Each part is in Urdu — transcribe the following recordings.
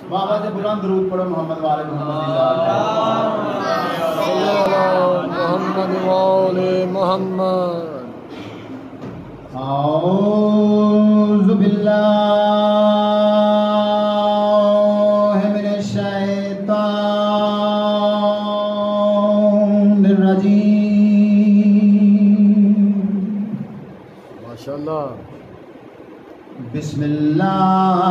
بابا سے بلند درود پڑھو محمد والے محمد محمد والے محمد. اعوذ باللہ من الشیطان الرجیم. ماشاءاللہ. بسم اللہ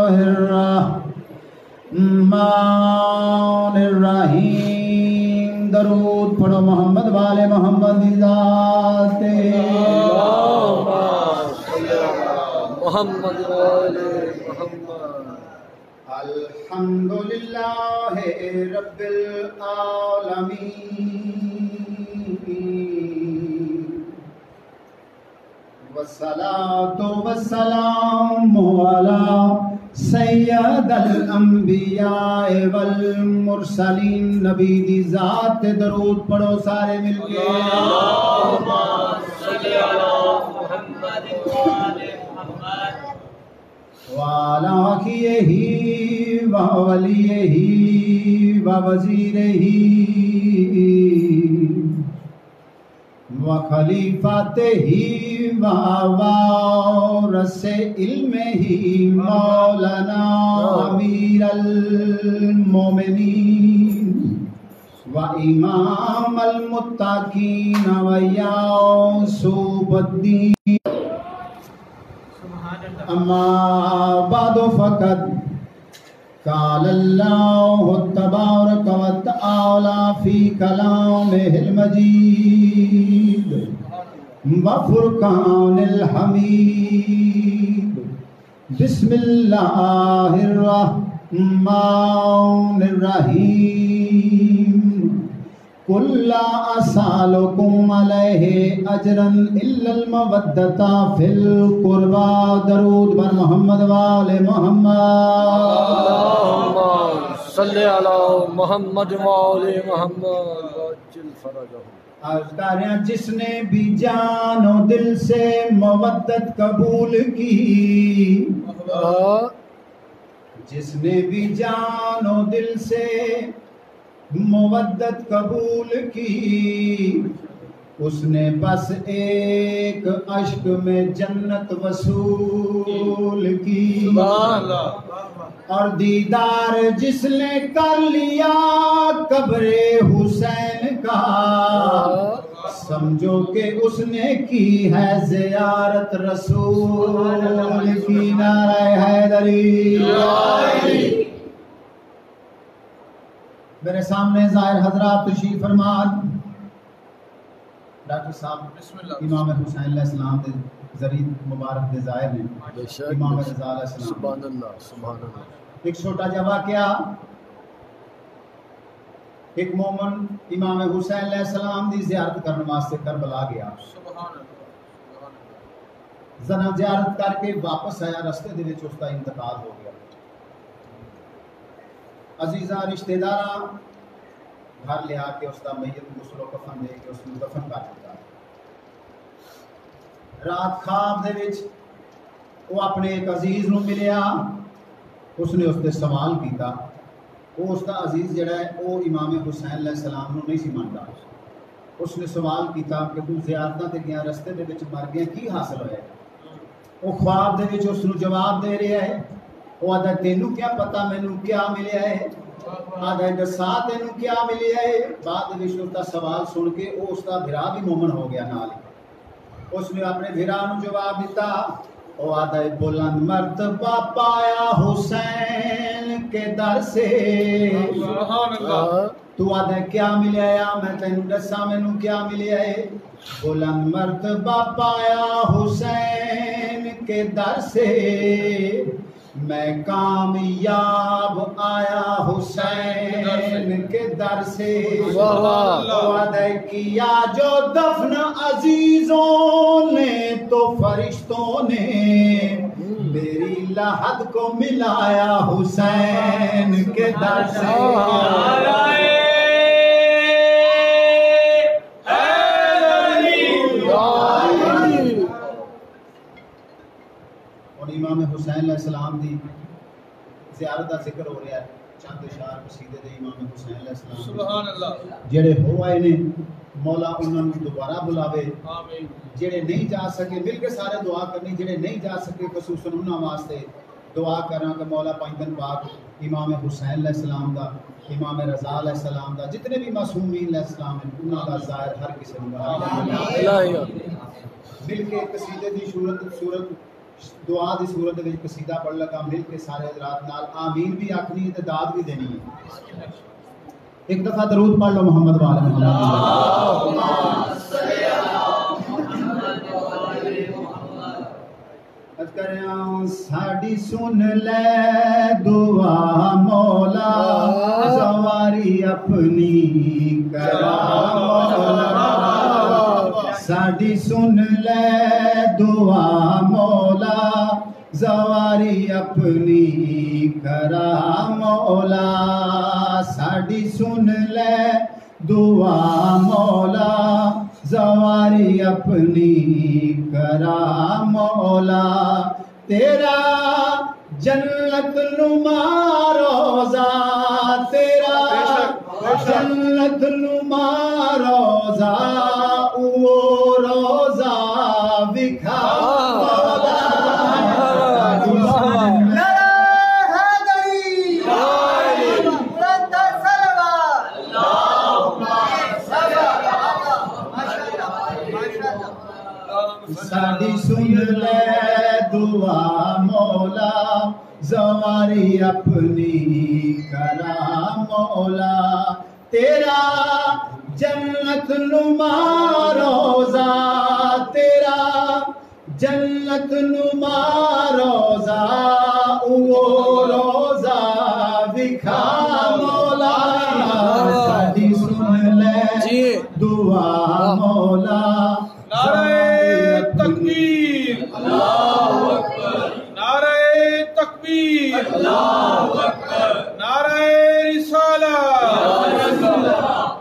الرحمن الرحیم. درود پڑھو محمد والے محمد دی ذات. محمد والے محمد. الحمدللہ رب العالمین والصلاة والسلام علی سید الانبیاء والمرسلین. نبی دی ذات درود پڑھو سارے مل کے. اللہم صلی علی محمد وآل محمد وعلی اخیہ وولیہ ووزیرہ وخلیفاتہ ووارث علمہ مولانا امیر المومنین وامام المتقین ویوسف الدین. اما بعد فقد قال اللہ تبارک وتعالی فی کلامہ المجید وفرقان الحمید. بسم اللہ الرحمن الرحیم. قل لا اسالکم علیہ اجرا الا المودۃ فی القربى. درود بر محمد والے محمد. صلی علی محمد والے محمد وعجل فرجہم. عرض کر رہے ہیں جس نے بھی جان و دل سے مودت قبول کی، جس نے بھی جان و دل سے مودت قبول کی، اس نے بس ایک عشق میں جنت وصول کی. اور دیدار جس نے کر لیا قبر حسین کا، سمجھو کہ اس نے کی ہے زیارت رسول کی. نعرہ حیدری. میرے سامنے ظاہر حضرات تشریف فرمان. ڈاکٹر صاحب امام حسین علیہ السلام کے ذریعہ مبارک کے ظاہر ہیں. امام رضا علیہ السلام. سبحان اللہ سبحان اللہ. ایک چھوٹا جا واقعہ. ایک مومن امام حسین علیہ السلام دی زیارت کرنے واسطے کربلا گیا. زنا زیارت کر کے واپس آیا، رستے دے وچ اس دا انتقال ہو گیا. عزیزاں رشتہ داراں گھر لے آ کے اس دا میت غسل و کفن دے کے اس نوں دفن کر دتا. رات خواب دے وچ وہ اپنے ایک عزیز نوں ملیا. اس نے اس سے سوال کیتا. وہ اس کا عزیز جڑا ہے وہ امام حسین علیہ السلام نو نہیں سی مانتا. اس نے سوال کیتا کہ تو زیارتاں تے گیا، رستے دے وچ مر گیا، کی حاصل ہویا؟ وہ خواب دے وچ اس نو جواب دے رہا ہے. وہ آدھا تینوں کیا پتا مینوں کیا ملیا ہے؟ آدھا دسا تینوں کیا ملیا ہے؟ بعد وچ اس دا سوال سن کے وہ اس دا بھرا بھی مومن ہو گیا نال. اس نے اپنے بھرا نو جواب دیتا. وہ آدھا بلند مرتبہ پایا حسین کے در سے. تو آدھا کیا ملیا ہے؟ میں تینوں دسا مینوں کیا ملیا ہے. بلند مرتبہ پایا حسین کے در سے، میں کامیاب آیا حسین کے در سے. وعدہ کیا جو دفن عزیزوں نے تو فرشتوں نے، میری لحد کو ملایا حسین کے در سے. اور امام حسین علیہ السلام دی زیارت دا ذکر ہو رہا ہے چند اشعار قصیدے دے امام حسین علیہ السلام سبحان اللہ جڑے ہو آئے نے مولا انہاں نوں دوبارہ بلاوے آمین جڑے نہیں جا سکے مل کے سارے دعا کرنی جڑے نہیں جا سکے خصوصاً انہاں واسطے دعا کراں کہ مولا پنجن پاک امام حسین علیہ السلام دا امام رضا علیہ السلام دا جتنے بھی معصومین علیہ السلام ہیں انہاں دا ظاہر ہر کسی نوں مل کے قصیدے دی صورت دعا دی صورت وچ قصیدہ پڑھ لگا مل کے سارے حضرات نال آمین بھی آکھنی تے داد بھی دینی ہے ایک دفعہ درود پڑھ لو محمد وعلى محمد ساڑی سن لے دعا مولا زواری اپنی کرا مولا ساڑی سن لے دعا مولا زواری اپنی کرا مولا ساڑی سن لے دعا مولا زواری اپنی کرا مولا تیرا جنت نما روزہ تیرا جنت نما روزہ او روزہ بکھا مولا ساڑی سن لے دعا مولا زواری اپنی کرا مولا تیرا جنت نما روزہ تیرا جنت نما روزہ او روزہ بکھا مولا ساڑی سن لے دعا مولا نعرہ تکبیر اللہ اکبر نعرہ تکبیر اللہ اکبر نعرہ رسالت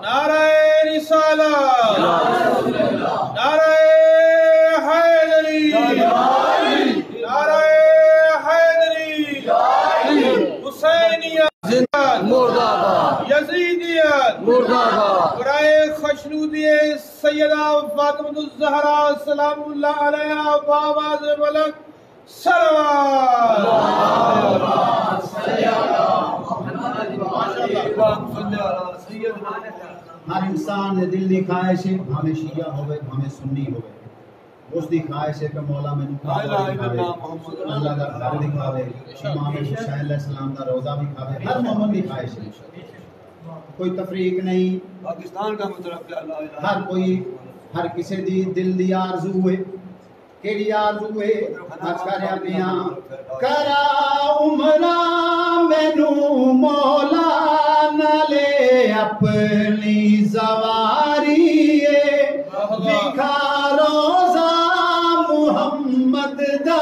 نعرہ رسالت نعرہ حیدری نعرہ حیدری حسینیت مرداباد یزیدیت مرداباد برائے خشنودیت سیدہ فاطمہ الزہرا سلام اللہ علیہا بآواز بلند صلوات ہر انسان دے دل دی خواہش ہے بھاویں شیعہ ہوئے بھاویں سنی ہوئے اس دی خواہش ہے کہ مولا میں اللہ دا گھر دکھاوے امام حسین علیہ السلام دا روزہ بھی کھاوے ہر مومن دی خواہش ہے کوئی تفریق نہیں پاکستان کا مطلب ہر کوئی ہر کسی دی دل دی آرزو ہے کیڑی آرزو ہے آج کریا پیاں کرا عمرہ مینو مولا نالے اپنی زواری دکھا روزہ محمد دا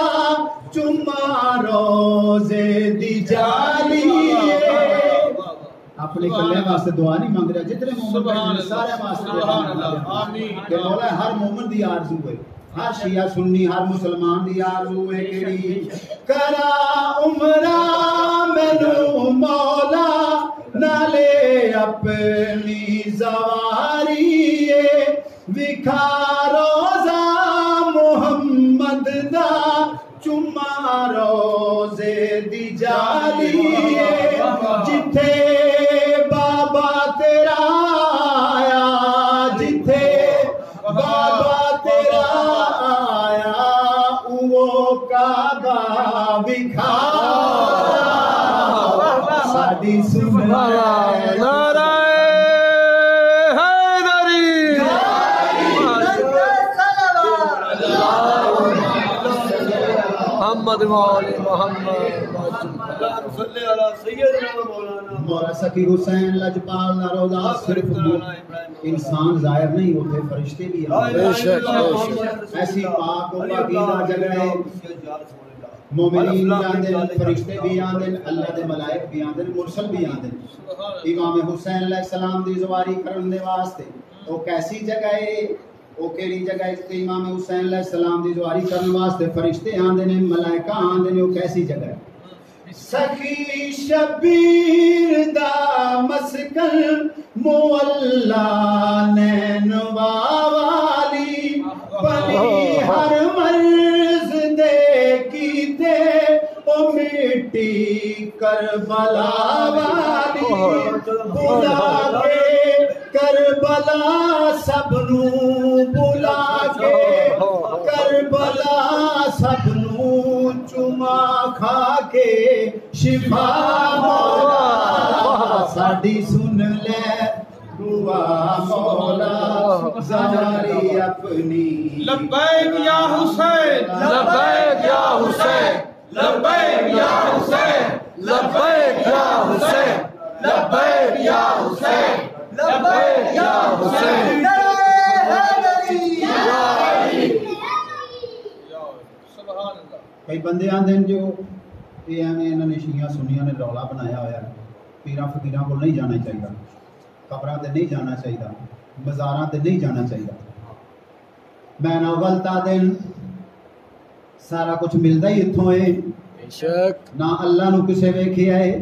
چما روزے دی جاری اپنے کلے واسطے دعا نہیں مانگ رہا جتنے مومن سارے واسطے دعا آمین کہ مولا ہر مومن دی آرزو ہے ہر شیعہ سنی ہر مسلمان دی آرزو ہے کیڑی کرا عمرہ مینو مولا نالے اپنی زواری وکھا روزہ محمد دا چما روزے دی جاری جتھے بابا تیرا آیا جتھے بابا تیرا آیا وہ کعبہ وکھا ساڈی سن نعرہ حیدری محمد مولی محمد مولا سکی حسین لجپال دا روزہ صرف انسان ظاہر نہیں ہوتے فرشتے بھی آتے ایسی پاک و پاکیزہ جگہ ہے مومنین بھی آندے فرشتے بھی آندے اللہ دے ملائک بھی آندے مرسل بھی آندے امام حسین علیہ السلام دی زواری کرن دے واسطے وہ کیسی جگہ ہے وہ کیڑی جگہ جتھے امام حسین علیہ السلام دی زواری کرنے واسطے فرشتے آندے نے ملائکہ آندے نے، وہ کیسی جگہ ہے؟ سخی شبیر دا مسکن مولا نینوا والی بنی ہر مرز دے کیتے او مٹی کربلا والی بلا کے کربلا سب نو بلا کے کربلا سب نو چما کھا کے شفا مولا ساڈی سن لے دعا مولا زاری اپنی لبیک یا حسین لبیک یا حسین لبیک یا حسین لبیک یا حسین لبیک یا حسین لبیک یا حسین سبحان اللہ. کئی بندے آندے ہیں جو یہ ایویں انہوں نے شیعہ سنیاں نے رولا بنایا ہوا ہے، پیراں فقیراں کو نہیں جانا چاہیے، قبراں تے نہیں جانا چاہیے، مزاراں تے نہیں جانا چاہیے. میں نہ غلط دن سارا کچھ ملدا ہی اتھوں ہے، بے شک نہ اللہ نو کسے ویکھیا ہے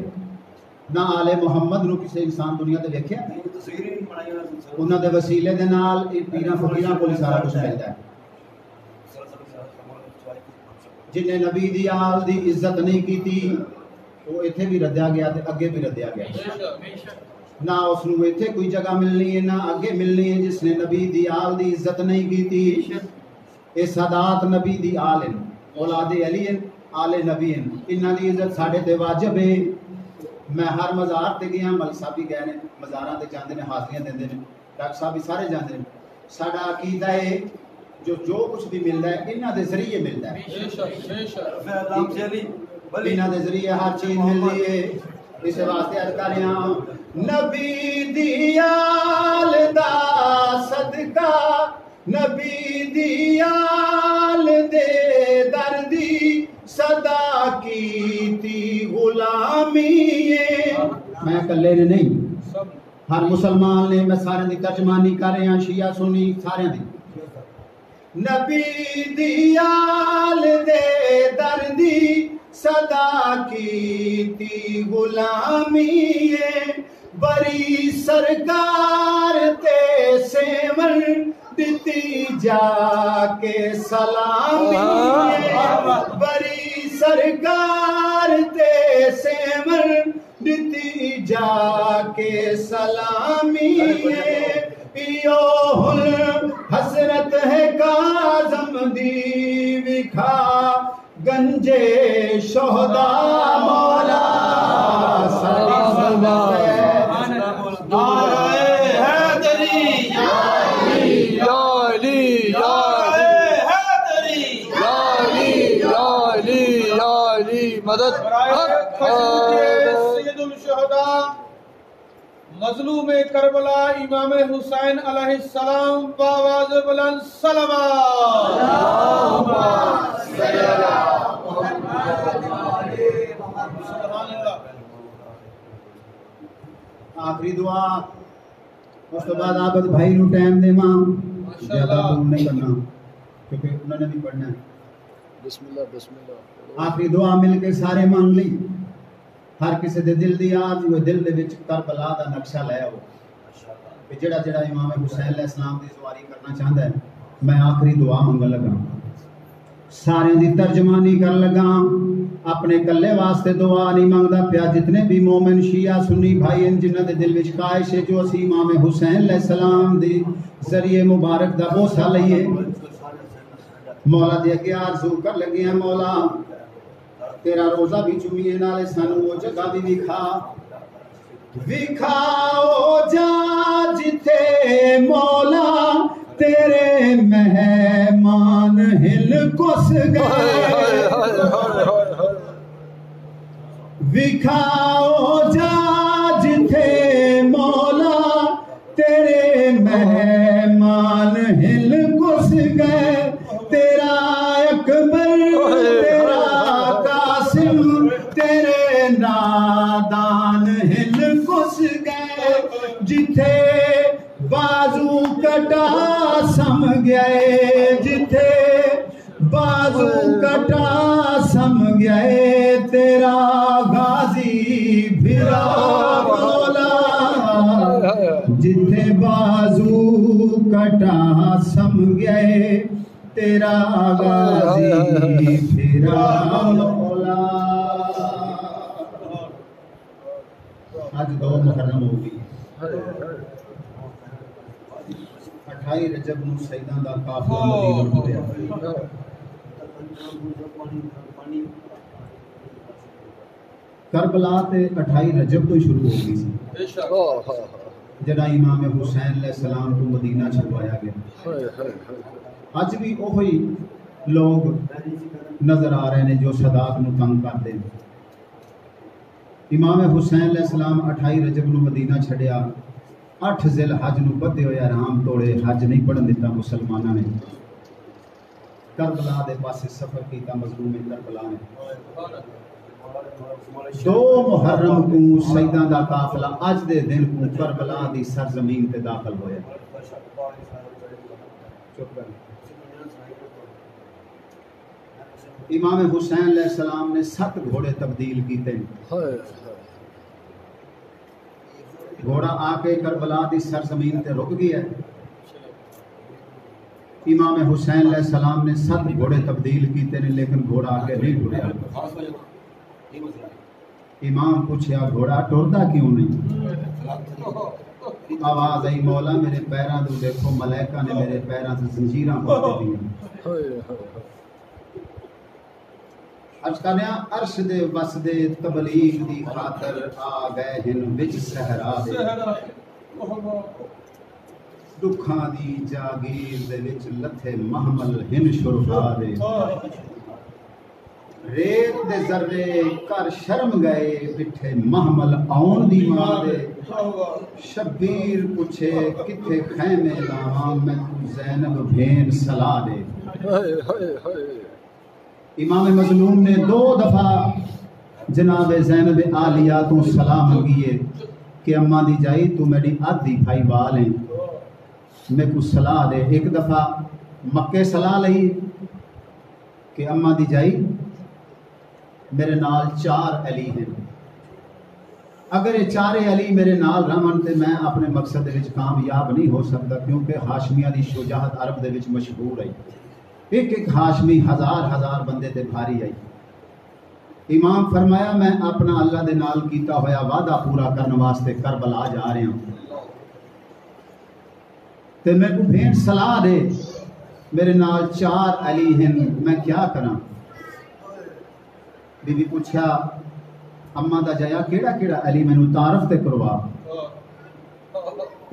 نہ آل محمد نو کسے انسان دنیا تے ویکھیا ہے. انہاں دے وسیلے دے نال پیراں فقیراں کول سارا کچھ ملدا ہے. جن نے نبی دی آل دی عزت نہیں کیتی وہ ایتھے بھی ردیا گیا تے اگے بھی ردیا گیا. نہ اس نو ایتھے کوئی جگہ ملنی ہے نہ اگے ملنی ہے جس نے نبی دی آل دی عزت نہیں کیتی. اے سادات نبی دی آل ہیں، اولاد علی ہیں، آل نبی ہیں، انہاں دی عزت ساڈے تے واجب ہے. میں ہر مزار تے گیا، ملک صاحب بھی گئے نے، مزاراں تے جاندے نے، حاضریاں دیندے نے، ڈاکٹر صاحب بھی سارے جاندے نے. ساڈا عقیدہ ہے جو کچھ بھی ملتا ہے انہاں دے ذریعے ملتا ہے، انہاں دے ذریعے ہر چیز ملتی ہے. اس واسطے عرض کر رہا ہوں نبی دی آل دا صدقہ، نبی دی آل دے دردی صدا کیتی غلامی ہے. میں کلے نے نہیں، ہر مسلمان نے، میں سارے دی ترجمانی کر رہا، شیعہ سنی سارے دی. نبی دی آل دے دردی صدا کیتی غلامی ہے، بری سرکار تے سیون دتی جا کے سلامی ہے، بری سرکار تے سیون دتی جا کے سلامی ہے. ایوہ حسرت ہے کاظم دی وکھا گنجے شہداء مولا سلام نعرہ حیدری یا علی یا حیدری یا علی یا علی یا علی مدد سید الشہداء مظلوم کربلا امام حسین علیہ السلام باواز بلند صلوات. آخری دعا اس تو بعد عابد بھائی نو ٹائم دے ماں زیادہ دور نہیں کرنا کیونکہ انہوں نے بھی پڑھنا ہے. بسم اللہ بسم اللہ. آخری دعا مل کے سارے مانگ لی. ہر کسی دے دل دی آج وہ دل دے وچ کربلا دا نقشہ لے آؤ کہ جڑا جڑا امام حسین علیہ السلام دی زواری کرنا چاہتا ہے. میں آخری دعا منگن لگا، سارے دی ترجمانی کر لگا، اپنے کلے واسطے دعا نہیں مانگدا پیا. جتنے بھی مومن شیعہ سنی بھائی ہیں جنہاں دے دل وچ خواہش ہے جو اسی امام حسین علیہ السلام دی ذریعے مبارک دا بوسہ لئیے، مولا دے اگے آرزو کر لگے ہیں مولا تیرا روزہ بھی چومیے نالے سانو وہ جگہ بھی وکھاؤ جا جتے مولا تیرے مہمان ہل کس گئے. وکھاؤ جا جتے مولا تیرے مہمان ہل کس گئے. تیرا اکبر تیرا قاسم تیرے نادان ہل کس گئے. جتھے بازو کٹا سم گئے جتھے بازو کٹا سم گئے تیرا غازی بھرا مولا جتھے بازو کٹا سم گئے تیرا غازی بھرا مولا. آج 2 محرم ہو گئی. 28 رجب نو سیداں دا قافلہ مدینہ پہنچیا. کربلا تے 28 رجب تو شروع ہو گئی سی جڑا امام حسین علیہ السلام کو مدینہ چھڑوایا گیا. اج بھی وہی لوگ نظر آ رہے ہیں جو صداق نو تنگ کرتے ہیں. امام حسین علیہ السلام 28 رجب نو مدینہ چھڑیا. 8 ذی الحج نو بدے ہوئے حرام توڑے حج نہیں پڑھن دیتا مسلمانوں نے. کربلا دے پاسے سفر کیتا مظلوم کربلا نے. 2 محرم کو سیداں دا قافلہ اج دے دن کو کربلا دی سرزمین تے داخل ہویا. امام حسین علیہ السلام نے 7 گھوڑے تبدیل کیتے. گھوڑا آ کے کربلا دی سرزمین تے رک گیا. امام حسین علیہ السلام نے 7 گھوڑے تبدیل کیتے نے لیکن گھوڑا آگے نہیں ٹریا. امام پوچھیا گھوڑا ٹردا کیوں نہیں؟ آواز آئی مولا میرے پیراں تو دیکھو ملائکہ نے میرے پیراں سے زنجیراں پا دی. اج کہنیا عرش دے وس دے تبلیغ دی خاطر آ گئے ہن وچ صحرا دے. دکھاں دی جاگیر دے وچ لتھے محمل ہن شرفا دے. ریت دے ذرے کر شرم گئے بٹھے محمل آن دی ماں دے. شبیر پوچھے کتھے خیمے لاواں میں تو زینب بھین سلا دے. امام مظلوم نے 2 دفعہ جناب زینب عالیہ تو سلام کیے کہ اماں دی جائی تو میری آدھی بھائی بال ہیں میں کو صلاح دے. 1 دفعہ مکے صلاح لئی کہ اماں دی جائی میرے نال 4 علی ہیں. اگر یہ 4 علی میرے نال رہن تے میں اپنے مقصد دے وچ کامیاب نہیں ہو سکتا کیونکہ ہاشمیہ دی شجاعت عرب دے وچ مشہور ہے. ایک ہاشمی ہزار بندے تے بھاری آئی. امام فرمایا میں اپنا اللہ دے نال کیتا ہویا وعدہ پورا کرنے واسطے کربلا جا رہے ہوں تے میں کو بھین صلاح دے میرے نال 4 علی ہیں میں کیا کراں. بی بی پوچھا اماں دا جایا کیڑا علی مینوں تعارف تے کروا.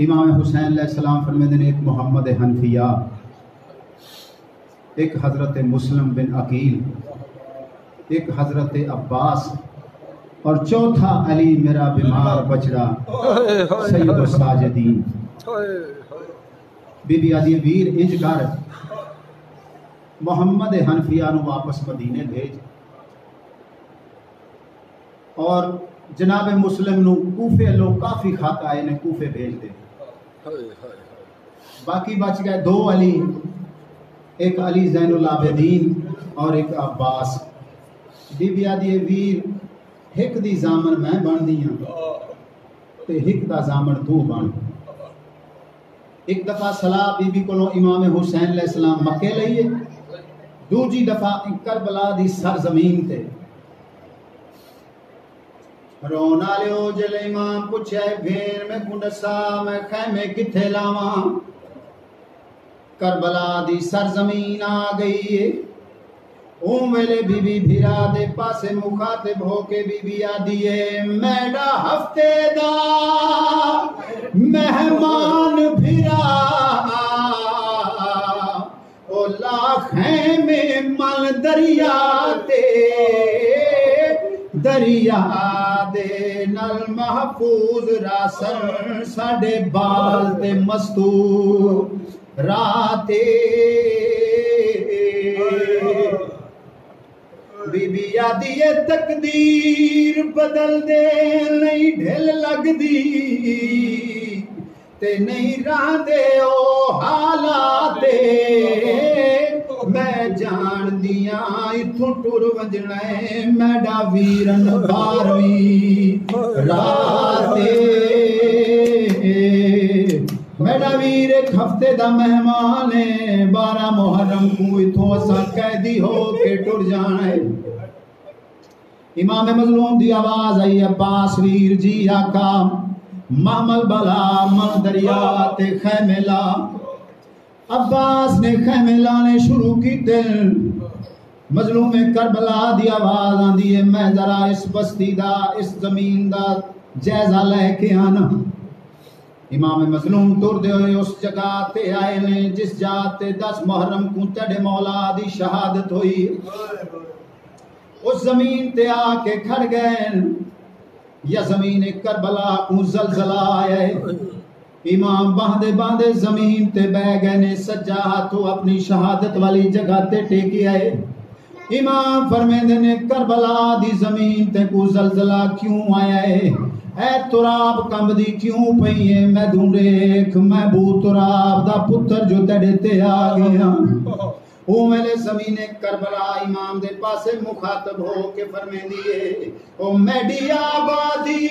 امام حسین علیہ السلام فرمیندے نے ایک محمد حنفیہ، ایک حضرت مسلم بن عقیل، ایک حضرت عباس اور چوتھا علی میرا بیمار بچڑا سید الساجدین. بی بی آدھی ویر انج کر محمد حنفیہ نو واپس مدینے بھیج اور جناب مسلم نو کوفے لوگ کافی خط آئے نے کوفے بھیج دے. باقی بچ گئے 2 علی، ایک علی زین العابدین اور ایک عباس. بی بی آدھی ویر ہک دی زامن میں بن دیاں تے ہک دا زامن تو بن. 1 دفعہ صلاح بی بی کولوں امام حسین علیہ السلام مکے لئیے. دوجی دفعہ کربلا دی سرزمین تے رونا لیو جل امام پوچھے بھین میں کنڈسا میں خیمے کتھے لاواں. کربلا دی سرزمین آ گئی ہے. اون ویلے بی بی بھیرا دے پاسے مخاطب ہو کے بی بی آدھی ہے میڈا ہفتے دا مہمان بھیرا او لاکھیں میں من دریا دے نل محفوظ راسن ساڑے بال تے مستور راتے. بی بی آدھی تقدیر بدل دے نہیں ڈھل لگ دی تے نہیں راندے او حالاتے میں جان دیاں اتھوں ٹر وجنا ہے میڈا ویرن 12ویں راتے میڈا ویر ایک ہفتے دا مہمان ہے 12 محرم کو اتھوں اسا قیدی ہو کے ٹر جانا ہے امام مظلوم دی آواز آئی عباس ویر جی آقا محمل بلا من دریا تے خیمے لا عباس نے خیمے لانے شروع کی دل مظلوم کربلا دی آواز آن دیئے میں ذرا اس بستی دا اس زمین دا جائزہ لے کے آنا امام مظلوم ٹر دے ہوئے اس جگہ تے آئے نے جس جاتے 10 محرم کو تیڑے مولا دی شہادت ہوئی اس زمین تے آ کے کھڑ گئے یا زمین کربلا کو زلزلہ آیا ہے امام باندھے باندھے زمین تے بہ گئے نے سجا ہاتھوں اپنی شہادت والی جگہ تے ٹیکی آئے امام فرمیندے نے کربلا دی زمین تے کو زلزلہ کیوں آیا ہے اے تراب کم دی کیوں پئی ہے میں ڈھونڈے محبوب تراب دا پتر جو تیڑے تے آ گیا او میلے زمین کربلا امام دے پاسے مخاطب ہو کے فرمین دیئے او میڈی آبادی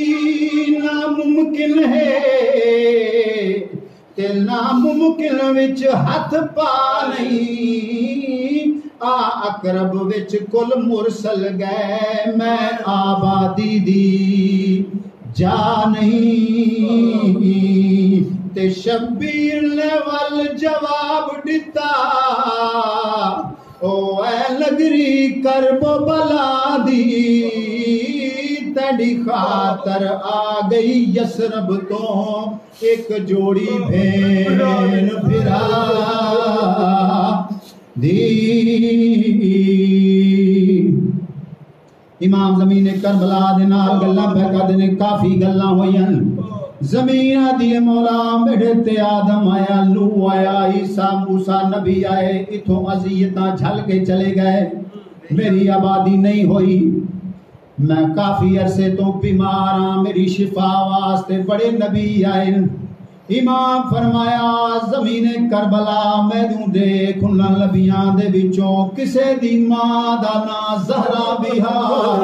ناممکن ہے تے ناممکن وچ ہاتھ پا نہیں اقرب وچ کل مرسل گئے میں آبادی دی جا نہیں تے شبیر نے وال جواب دیتا او اے لگری کرب بلا دی تیڑی خاطر آ گئی یسرب تو ایک جوڑی بھین پھرا دی امام زمین کربلا دے نال گلاں پہ کردے کافی گلاں ہوئیں زمین دی مولا میرے تے آدم آیا نوح آیا عیسیٰ موسیٰ نبی آئے اتھوں عذیتاں جھل کے چلے گئے میری آبادی نہیں ہوئی میں کافی عرصے تو بیمار ہاں میری شفا واسطے بڑے نبی آئے امام فرمایا زمین کربلا میں دوں دیکھ انہاں نبیاں دے وچوں کسے دی ماں دا نا زہرا بہار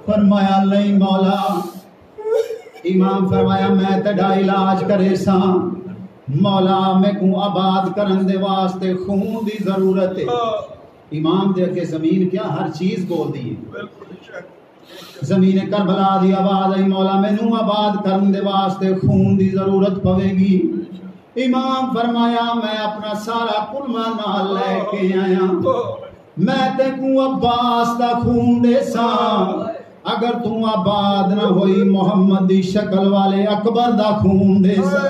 فرمایا نہیں مولا امام فرمایا میں تیڑا علاج کرے سا مولا میں کو آباد کرن دے واسطے خون دی ضرورت ہے امام دے کہ زمین کیا ہر چیز بول دی زمین کربلا دی آواز آئی مولا میں نو آباد کرن دے واسطے خون دی ضرورت پوے گی امام فرمایا میں اپنا سارا کلمہ نال لے کے آیا میں تے کو عباس دا خون دے سا اگر تم آباد نہ ہوئی محمد دی شکل والے اکبر دا خون دے سا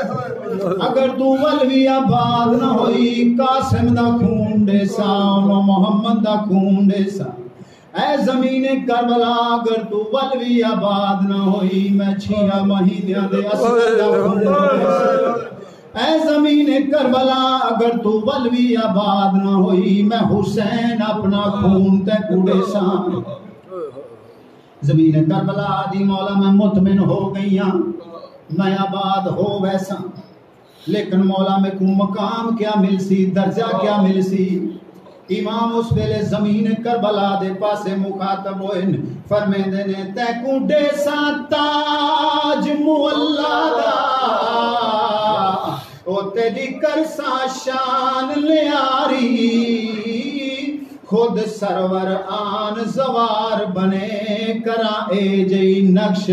اگر تو ولوی آباد نہ ہوئی قاسم دا خون دے سا محمد دا خون دے سا اے زمین کربلا اگر تو ولوی آباد نہ ہوئی میں 6 مہینے دے اسد دا خون دے سا اے زمین کربلا اگر تو ولوی آباد نہ ہوئی میں حسین اپنا خون تے کوڑے سا زمین کربلا دی مولا میں مطمئن ہو گئیاں میں آباد ہو ویسا لیکن مولا میں کو مقام کیا مل سی درجہ کیا مل سی امام اس ویلے زمین کربلا دے پاسے مخاطب ہوئے فرمیندے نے تے کو دے سا تاج مولا دا او تیری کرسا شان لیاری خود سرور آن زوار بنے کرا اے جئی نقش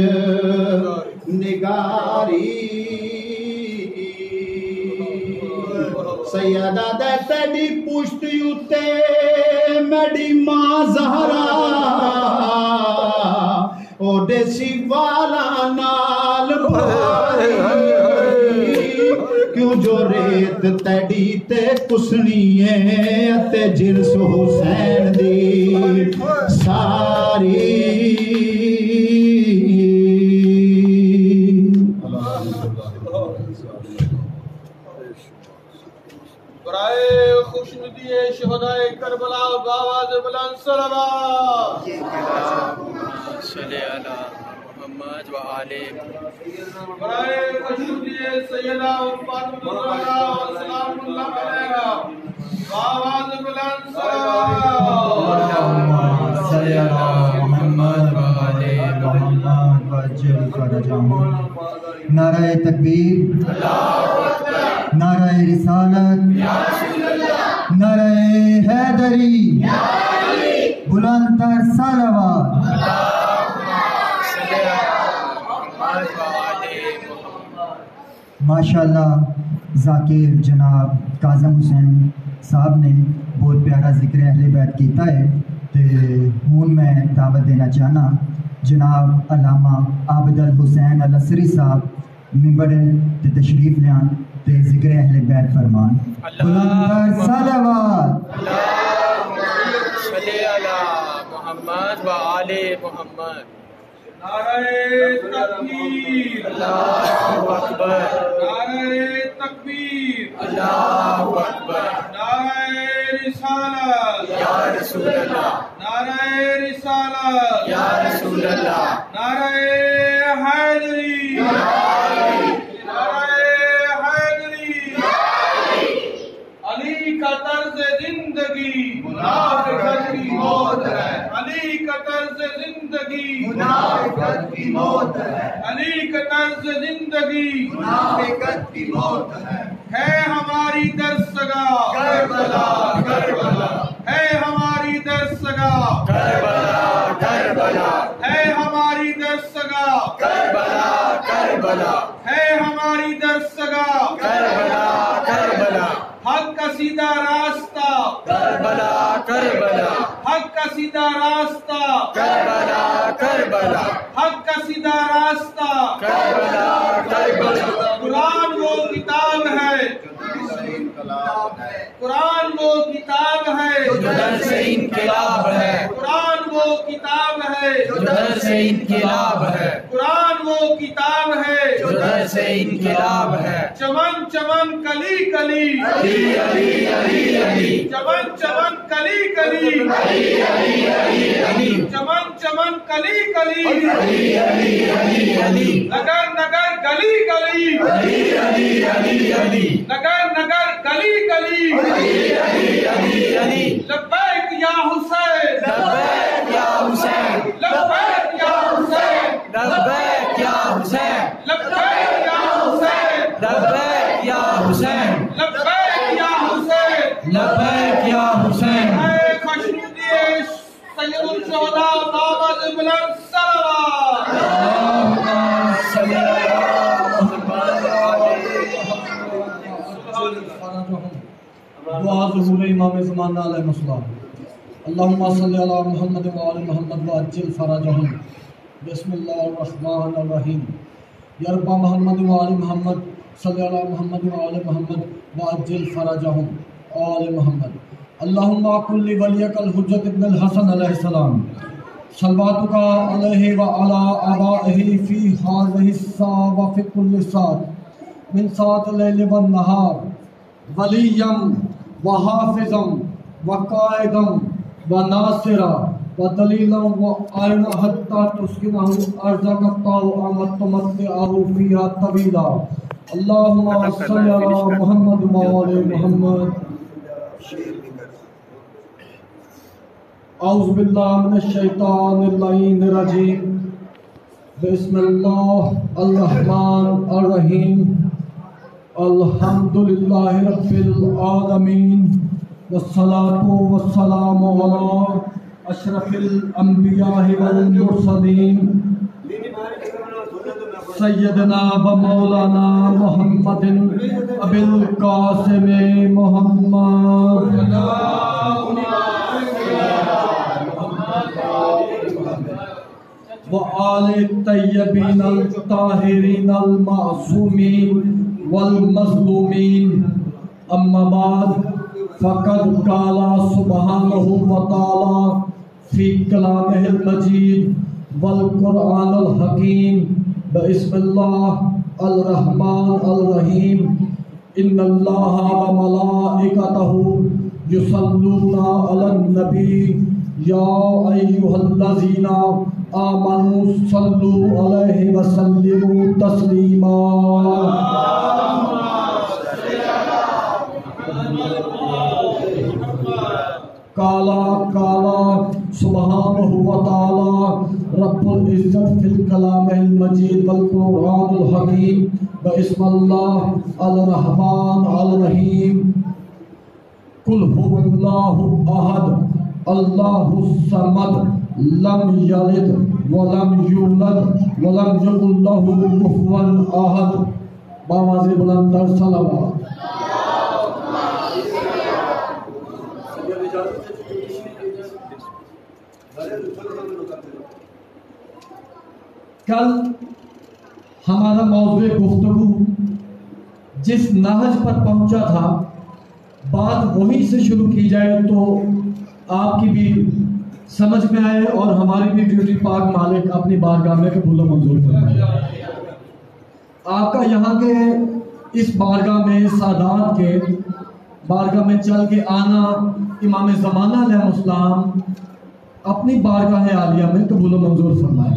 نگاری سیدہ دے تیڑی پشت یوتے میڈی ماں زہرا او دے سی والا نال بھاری کیوں جو ریت تیڑی تے کسنی ہے تے جنس حسین دی ساری برائے خوشنودی شہدائے کربلا بآواز بلند صلوات صلی اللہ محمد و آل برائے خوشنودی سیدہ فاطمہ الزہرا سلام اللہ علیہا آواز بلند اللہم صلی علی محمد و آل محمد وعجل فرجهم. نعرہ تکبیر، نعرہ رسالت، نعرہ حیدری، بلند تر صلوات. ماشاءاللہ ذاکر جناب کاظم حسین صاحب نے بہت پیارا ذکر اہل بیت کیتا ہے. تے ہوں میں دعوت دینا چاہنا جناب علامہ عابد الحسین الاسری صاحب ممبر تے تشریف لیان تے ذکر اہل بیت فرمان. بلند صلوات. صلی علی محمد و آل محمد. نعرہ تکبیر، اللہ اکبر، نعرہ تکبیر، اللہ اکبر. نعرہ رسالت، یا رسول اللہ، نعرہ رسالت، یا رسول اللہ. نعرہ حیدری، نعرہ حیدری. علی کا طرز زندگی منافقت کی موت ہے. علی کا طرز زندگی منافقت کی موت ہے، علی کا طرز زندگی منافقت کی موت ہے ہماری درسگاہ کربلا کربلا ہے ہماری درسگاہ کربلا کربلا ہے ہماری درسگاہ کربلا کربلا ہے ہماری درسگاہ. کربلا کربلا حق کا سیدھا راستہ کربلا کربلا حق کا سیدھا راستہ کربلا کربلا حق کا سیدھا راستہ. کربلا کربلا. قرآن وہ کتاب ہے، قرآن وہ کتاب ہے، جو در سے انقلاب ہے، قرآن وہ کتاب ہے، جو در سے انقلاب ہے، قرآن وہ کتاب ہے. جو در سے انقلاب ہے. چمن چمن کلی کلی علی علی علی علی چمن چمن کلی کلی علی علی علی علی چمن چمن کلی کلی علی علی علی علی نگر نگر گلی گلی علی علی علی علی نگر نگر گلی گلی علی علی علی علی. لبیک یا حسین لبیک یا حسین، لبیک یا حسین لبیک یا حسین، لبیک یا حسین لبیک یا حسین، لبیک یا حسین. لبیک یا حسین. اے خوشنودی سید الشہداء محمد بلند صلوات. اللہم صلی علی محمد و آل دعا ظہور امام زمانہ علیہ السلام. اللہم صلی علی محمد و آل محمد وعجل فرجہم. بسم اللہ الرحمن الرحیم. یا رب محمد و آل محمد صلی علی محمد و آل محمد وعجل فرجہم. آل محمد. اللہم کل ولیک الحجت ابن الحسن علیہ السلام صلواتک علیہ وعلی آبائہ فی ہذہ الساعة وفی کل ساعة من ساعة اللیل والنہار ولیم وحافظم وقائدم وناصرا ودلیلا وآئنا حتی تسکنہ ارزق الطاؤ متمتعہ فیہا طویلا. اللہم صلی علی محمد وآل محمد. اعوذ باللہ من الشیطان اللعین الرجیم. بسم اللہ الرحمن الرحیم. الحمدللہ رب العالمین والصلاة والسلام علی اشرف الانبیاء والمرسلین سیدنا و مولانا محمد ابی القاسم محمد. وآل الطیبین الطاہرین المعصومین والمظلومین. اما بعد فقد قال سبحانہ وتعالی فی کلامہ المجید والقرآن الحکیم. بسم اللہ الرحمن الرحیم. ان اللہ وملائکتہ یصلون علی النبی یا ایھا الذین آمنوا صلوا علیہ وسلموا تسلیما کالا سبحانہ وتعالی رب العزت فی الکلام المجید والقرآن الحکیم بسم اللہ الرحمن الرحیم قل هو اللہ احد اللہ الصمد لم یلد ولم یولد ولم یکن لہ کفوا احد باواز بلند صلوات. کل ہمارا موضوع گفتگو جس نہج پر پہنچا تھا بات وہی سے شروع کی جائے تو آپ کی بھی سمجھ میں آئے اور ہماری بھی ڈیوٹی پاک مالک اپنی بارگاہ میں قبول و منظور فرمائے. آپ کا یہاں کے اس بارگاہ میں سادات کے بارگاہ میں چل کے آنا امام زمانہ علیہ السلام اپنی بارگاہ عالیہ میں قبول و منظور فرمائے.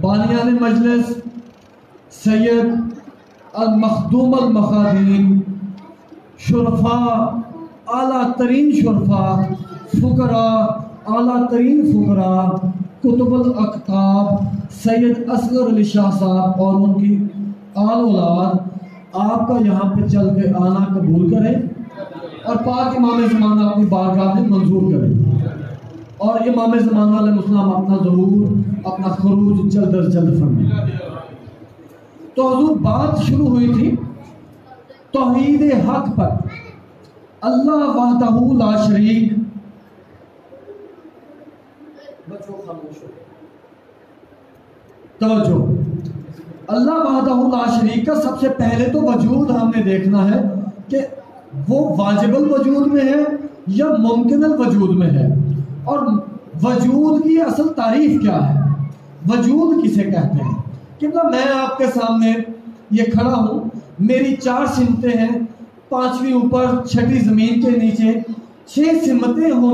بانیان مجلس سید المخدوم المخادین شرفاء اعلیٰ ترین شرفاء فقراء اعلیٰ ترین فقراء کتب الاقطاب سید اصغر علی شاہ صاحب اور ان کی آل اولاد آپ کا یہاں پہ چل کے آنا قبول کریں اور پاک امام زمانہ اپنی بارگاہ میں منظور کریں اور امام زمانہ علیہ السلام اپنا ظہور اپنا خروج جلد از جلد فرمائیں. تو حضور بات شروع ہوئی تھی توحید حق پر. اللہ وحدہ لا شریک توجہ اللہ وحدہ لا شریک کا سب سے پہلے تو وجود ہم نے دیکھنا ہے کہ وہ واجب الوجود میں ہے یا ممکن الوجود میں ہے اور وجود کی اصل تعریف کیا ہے, وجود کسے کہتے ہیں. کہ میں آپ کے سامنے یہ کھڑا ہوں, میری 4 سمتیں ہیں, 5ویں اوپر 6ٹھی زمین کے نیچے, 6 سمتیں ہوں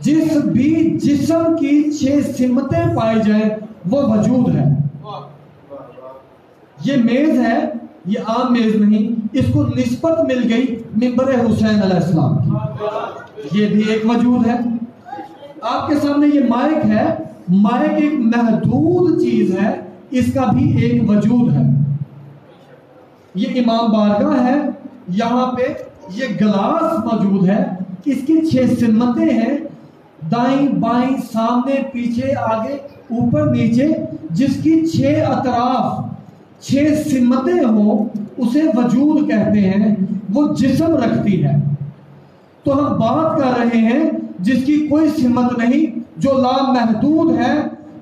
جس بھی جسم کی 6 سمتیں پائی جائیں وہ وجود ہے. یہ میز ہے, یہ عام میز نہیں, اس کو نسبت مل گئی منبر حسین علیہ السلام کی, یہ بھی ایک وجود ہے. آپ کے سامنے یہ مائک ہے, مائک ایک محدود چیز ہے, اس کا بھی ایک وجود ہے. یہ امام بارگاہ ہے, یہاں پہ یہ گلاس موجود ہے, اس کی 6 سمتیں ہیں, دائیں بائیں سامنے پیچھے آگے اوپر نیچے, جس کی 6 اطراف 6 سمتیں ہوں اسے وجود کہتے ہیں, وہ جسم رکھتی ہے. تو ہم بات کر رہے ہیں جس کی کوئی سمت نہیں, جو لامحدود ہے,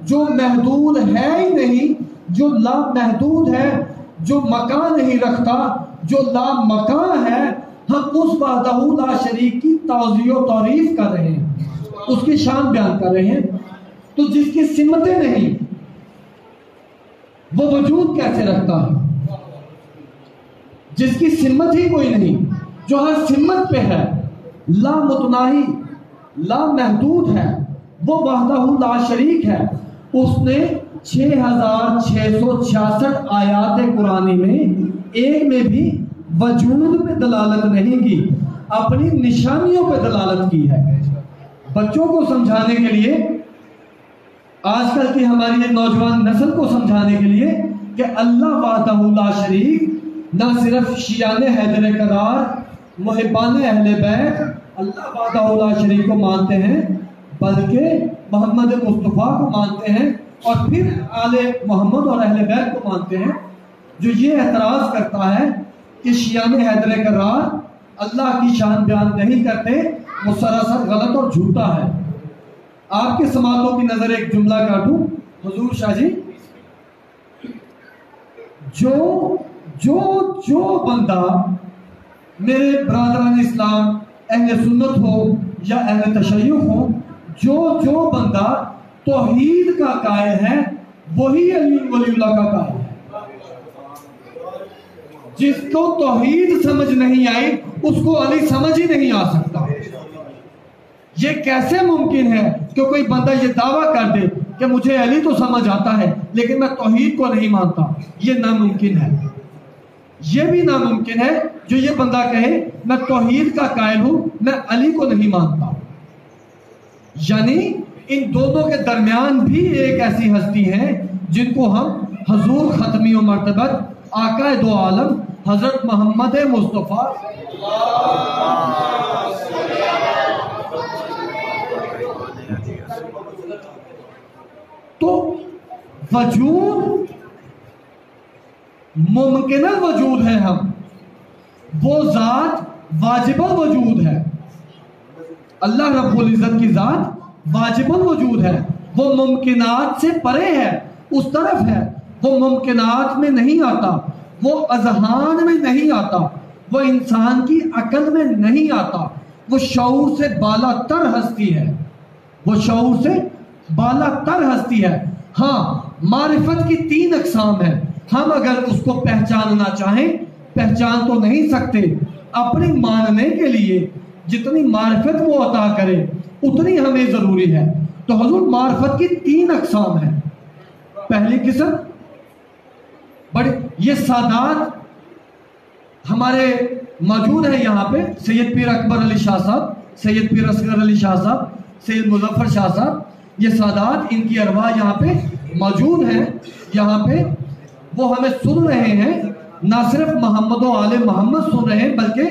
جو محدود ہے ہی نہیں, جو لامحدود ہے, جو مکان نہیں رکھتا, جو لامکان ہے. ہم اس وحدہ لا شریک کی توضیح و تعریف کر رہے ہیں, اس کی شان بیان کر رہے ہیں. تو جس کی سمتیں نہیں وہ وجود کیسے رکھتا ہے؟ جس کی سمت ہی کوئی نہیں, جو ہر سمت پہ ہے, لا متناہی لا محدود ہے, وہ وحدہ لا شریک ہے. اس نے 6666 آیات قرآنی میں ایک میں بھی وجود پہ دلالت نہیں کی, اپنی نشانیوں پہ دلالت کی ہے. بچوں کو سمجھانے کے لیے, آج کل کی ہماری نوجوان نسل کو سمجھانے کے لیے کہ اللہ وحدہ لا شریک نہ صرف شیعان حیدر کرار محبان اہل بیت اللہ وحدہ لا شریک کو مانتے ہیں, بلکہ محمد مصطفیٰ کو مانتے ہیں, اور پھر آل محمد اور اہل بیت کو مانتے ہیں. جو یہ اعتراض کرتا ہے کہ شیعان حیدر کرار اللہ کی شان بیان نہیں کرتے, وہ سراسر غلط اور جھوٹا ہے. آپ کے سماعتوں کی نظر ایک جملہ کاٹوں. حضور شاہ جی, جو بندہ میرے برادران اسلام اہل سنت ہو یا اہل تشیع ہو, جو بندہ توحید کا قائل ہے وہی علی ولی اللہ کا قائل ہے. جس کو توحید سمجھ نہیں آئی اس کو علی سمجھ ہی نہیں آ سکتا. یہ کیسے ممکن ہے کہ کوئی بندہ یہ دعویٰ کر دے کہ مجھے علی تو سمجھ آتا ہے لیکن میں توحید کو نہیں مانتا؟ یہ ناممکن ہے. یہ بھی ناممکن ہے جو یہ بندہ کہے میں توحید کا قائل ہوں، میں علی کو نہیں مانتا. یعنی ان دونوں کے درمیان بھی ایک ایسی ہستی ہے جن کو ہم حضور ختمی و مرتبت آقا دو عالم حضرت محمد مصطفیٰ تو وجود ممکن الوجود ہے، ہم وہ ذات واجب الوجود ہے. اللہ رب العزت کی ذات واجب الوجود ہے، وہ ممکنات سے پرے ہے، اس طرف ہے. وہ ممکنات میں نہیں آتا، وہ اذہان میں نہیں آتا، وہ انسان کی عقل میں نہیں آتا. وہ شعور سے بالا تر ہستی ہے، وہ شعور سے بالا تر ہستی ہے. ہاں معرفت کی 3 اقسام ہیں. ہم اگر اس کو پہچاننا چاہیں پہچان تو نہیں سکتے. اپنی ماننے کے لیے جتنی معرفت وہ عطا کرے اتنی ہمیں ضروری ہے. تو حضور معرفت کی 3 اقسام ہیں. پہلی قسم بڑے یہ سادات ہمارے موجود ہیں یہاں پہ، سید پیر اکبر علی شاہ صاحب، سید پیر اصغر علی شاہ صاحب، سید مظفر شاہ صاحب، یہ سادات ان کی ارواح یہاں پہ موجود ہیں. یہاں پہ وہ ہمیں سن رہے ہیں، نہ صرف محمد و آل محمد سن رہے ہیں بلکہ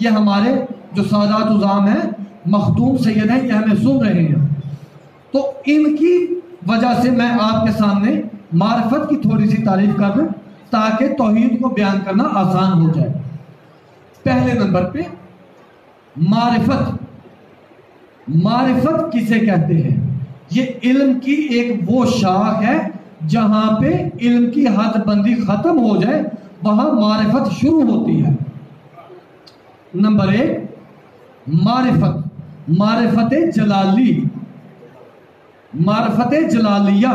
یہ ہمارے جو سادات عظام ہیں، مخدوم سید ہیں، یہ ہمیں سن رہے ہیں. تو ان کی وجہ سے میں آپ کے سامنے معرفت کی تھوڑی سی تعریف کر دوں تاکہ توحید کو بیان کرنا آسان ہو جائے. پہلے نمبر پہ معرفت. معرفت کسے کہتے ہیں؟ یہ علم کی ایک وہ شاخ ہے جہاں پہ علم کی حد بندی ختم ہو جائے وہاں معرفت شروع ہوتی ہے. نمبر 1 معرفت، معرفت جلالی، معرفت جلالیہ.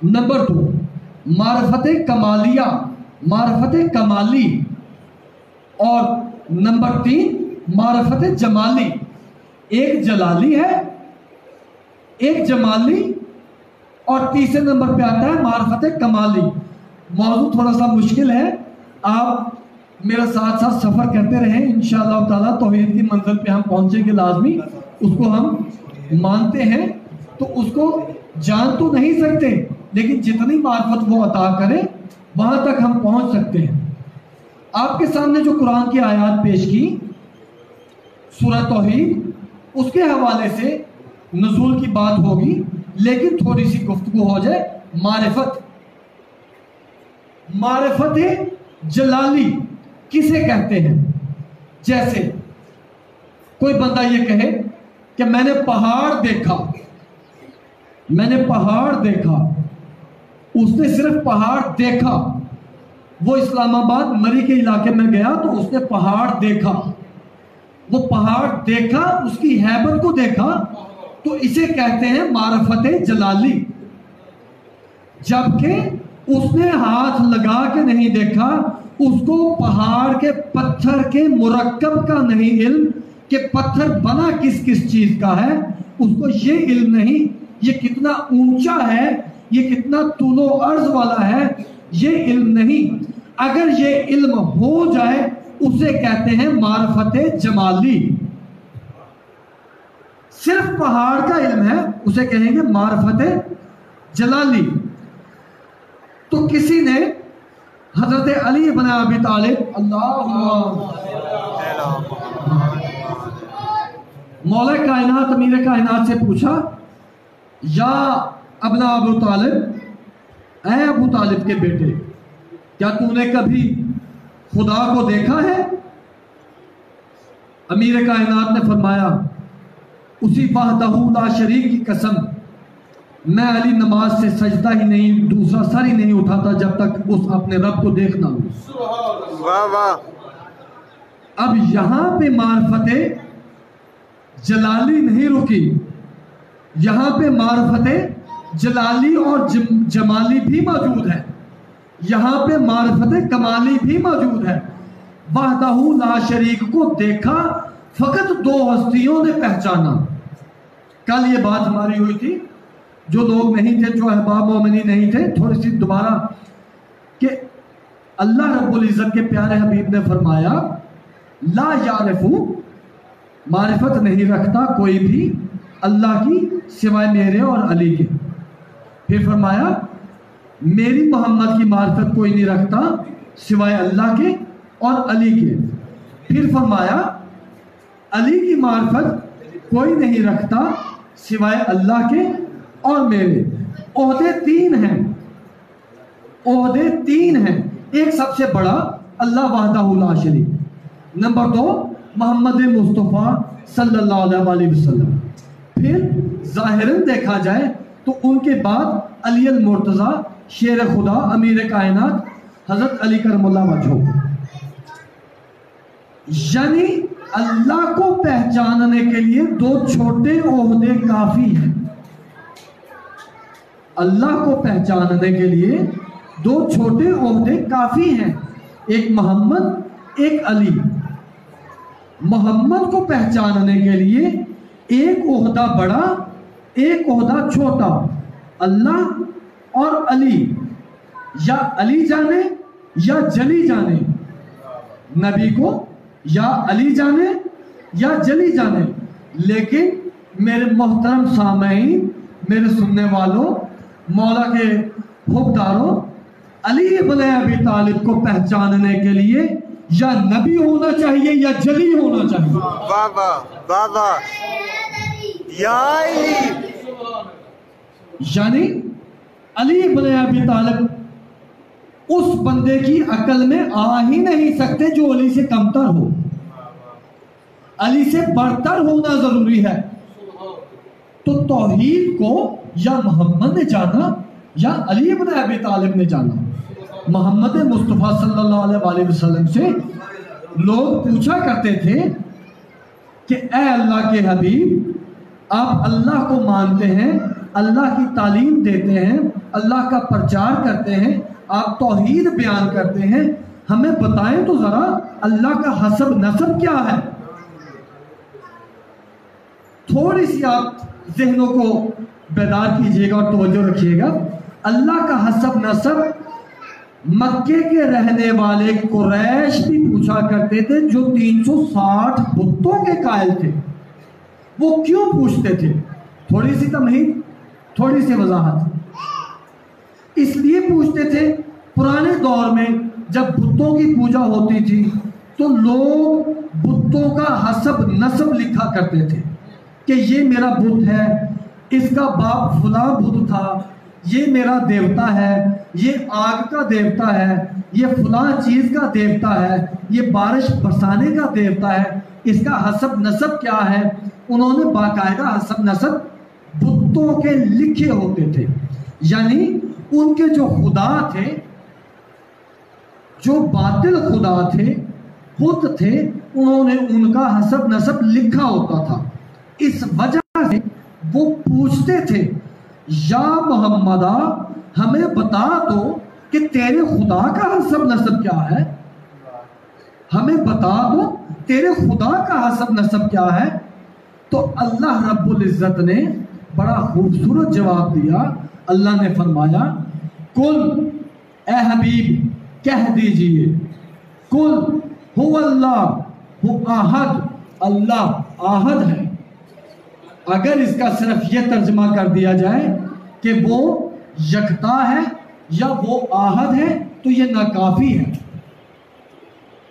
نمبر 2 معرفت کمالیہ، معرفت کمالی. اور نمبر 3 معرفت جمالی. ایک جلالی ہے، ایک جمالی، اور تیسرے نمبر پہ آتا ہے معرفت کمالی. موضوع تھوڑا سا مشکل ہے، آپ میرا ساتھ ساتھ سفر کرتے رہیں، انشاءاللہ تعالیٰ توحید کی منزل پہ ہم پہنچیں گے لازمی. اس کو ہم مانتے ہیں تو اس کو جان تو نہیں سکتے لیکن جتنی معرفت وہ عطا کرے وہاں تک ہم پہنچ سکتے ہیں. آپ کے سامنے جو قرآن کی آیات پیش کی سورہ توحید، اس کے حوالے سے نزول کی بات ہوگی لیکن تھوڑی سی گفتگو ہو جائے. معرفت، معرفت جلالی کسے کہتے ہیں؟ جیسے کوئی بندہ یہ کہے کہ میں نے پہاڑ دیکھا، میں نے پہاڑ دیکھا. اس نے صرف پہاڑ دیکھا. وہ اسلام آباد مری کے علاقے میں گیا تو اس نے پہاڑ دیکھا. وہ پہاڑ دیکھا، اس کی ہیبت کو دیکھا، تو اسے کہتے ہیں معرفت جلالی. جبکہ اس نے ہاتھ لگا کے نہیں دیکھا، اس کو پہاڑ کے پتھر کے مرکب کا نہیں علم کہ پتھر بنا کس کس چیز کا ہے، اس کو یہ علم نہیں یہ کتنا اونچا ہے، یہ کتنا طول و عرض والا ہے، یہ علم نہیں. اگر یہ علم ہو جائے اسے کہتے ہیں معرفت جمالی. صرف پہاڑ کا علم ہے اسے کہیں گے معرفت جلالی. تو کسی نے حضرت علی بن ابی طالب مولا کائنات امیر کائنات سے پوچھا، یا ابن ابو طالب، اے ابو طالب کے بیٹے، کیا تو نے کبھی خدا کو دیکھا ہے؟ امیر کائنات نے فرمایا، اسی وحدہ لا شریک کی قسم، میں علی نماز سے سجدہ ہی نہیں، دوسرا سر ہی نہیں اٹھاتا جب تک اس اپنے رب کو دیکھنا ہو. واہ واہ. اب یہاں پہ معرفت جلالی نہیں رکی، یہاں پہ معرفت جلالی اور جمالی بھی موجود ہے، یہاں پہ معرفت کمالی بھی موجود ہے. وحدہ لا شریک کو دیکھا، فقط 2 ہستیوں نے پہچانا. کل یہ بات ہماری ہوئی تھی، جو لوگ نہیں تھے، جو احباب مومنی نہیں تھے، تھوڑی سی دوبارہ، کہ اللہ رب العزت کے پیارے حبیب نے فرمایا لا یعرف، معرفت نہیں رکھتا کوئی بھی اللہ کی سوائے میرے اور علی کے. پھر فرمایا میری محمد کی معرفت کوئی نہیں رکھتا سوائے اللہ کے اور علی کے. پھر فرمایا علی کی معرفت کوئی نہیں رکھتا سوائے اللہ کے اور میرے. عہدے تین ہیں. ایک سب سے بڑا اللہ وحدہ لا شریک، نمبر 2 محمد مصطفیٰ صلی اللہ علیہ وسلم. پھر ظاہراً دیکھا جائے تو ان کے بعد علی المرتضیٰ شیر خدا امیر کائنات حضرت علی کرم اللہ وجہہ. یعنی اللہ کو پہچاننے کے لیے 2 چھوٹے عہدے کافی ہیں. اللہ کو پہچاننے کے لیے 2 چھوٹے عہدے کافی ہیں، ایک محمد ایک علی. محمد کو پہچاننے کے لیے ایک عہدہ بڑا ایک عہدہ چھوٹا، اللہ اور علی، یا علی جانے یا جلی جانے نبی کو، یا علی جانے یا جلی جانے. لیکن میرے محترم سامعین، میرے سننے والوں، مولا کے حبداروں، علی ابن ابی طالب کو پہچاننے کے لیے یا نبی ہونا چاہیے یا جلی ہونا چاہیے. بابا بابا یا علی. یعنی علی ابن ابی طالب اس بندے کی عقل میں آ ہی نہیں سکتے جو علی سے کمتر ہو. علی سے برتر ہونا ضروری ہے. تو توحید کو یا محمد نے جانا یا علی ابن ابی طالب نے جانا. محمد مصطفیٰ صلی اللہ علیہ وسلم سے لوگ پوچھا کرتے تھے کہ اے اللہ کے حبیب، آپ اللہ کو مانتے ہیں، اللہ کی تعلیم دیتے ہیں، اللہ کا پرچار کرتے ہیں، آپ توحید بیان کرتے ہیں، ہمیں بتائیں تو ذرا اللہ کا حسب نسب کیا ہے. تھوڑی سی آپ ذہنوں کو بیدار کیجئے گا اور توجہ رکھیے گا. اللہ کا حسب نسب مکے کے رہنے والے قریش بھی پوچھا کرتے تھے جو 360 بتوں کے قائل تھے. وہ کیوں پوچھتے تھے؟ تھوڑی سی تمہید، تھوڑی سی وضاحت. اس لیے پوچھتے تھے پرانے دور میں جب بتوں کی پوجا ہوتی تھی تو لوگ بتوں کا حسب نسب لکھا کرتے تھے کہ یہ میرا بت ہے، اس کا باپ فلاں بت تھا، یہ میرا دیوتا ہے، یہ آگ کا دیوتا ہے، یہ فلاں چیز کا دیوتا ہے، یہ بارش برسانے کا دیوتا ہے، اس کا حسب نسب کیا ہے. انہوں نے باقاعدہ حسب نسب بتوں کے لکھے ہوتے تھے. یعنی ان کے جو خدا تھے، جو باطل خدا تھے، بت تھے، انہوں نے ان کا حسب نسب لکھا ہوتا تھا. اس وجہ سے وہ پوچھتے تھے یا محمدہ ہمیں بتا دو کہ تیرے خدا کا حسب نسب کیا ہے، ہمیں بتا دو تیرے خدا کا حسب نسب کیا ہے. تو اللہ رب العزت نے بڑا خوبصورت جواب دیا. اللہ نے فرمایا کل اے حبیب کہہ دیجئے، کل هو اللہ، وہ آہد، اللہ آہد ہے. اگر اس کا صرف یہ ترجمہ کر دیا جائے کہ وہ یکتا ہے یا وہ آہد ہے تو یہ ناکافی ہے.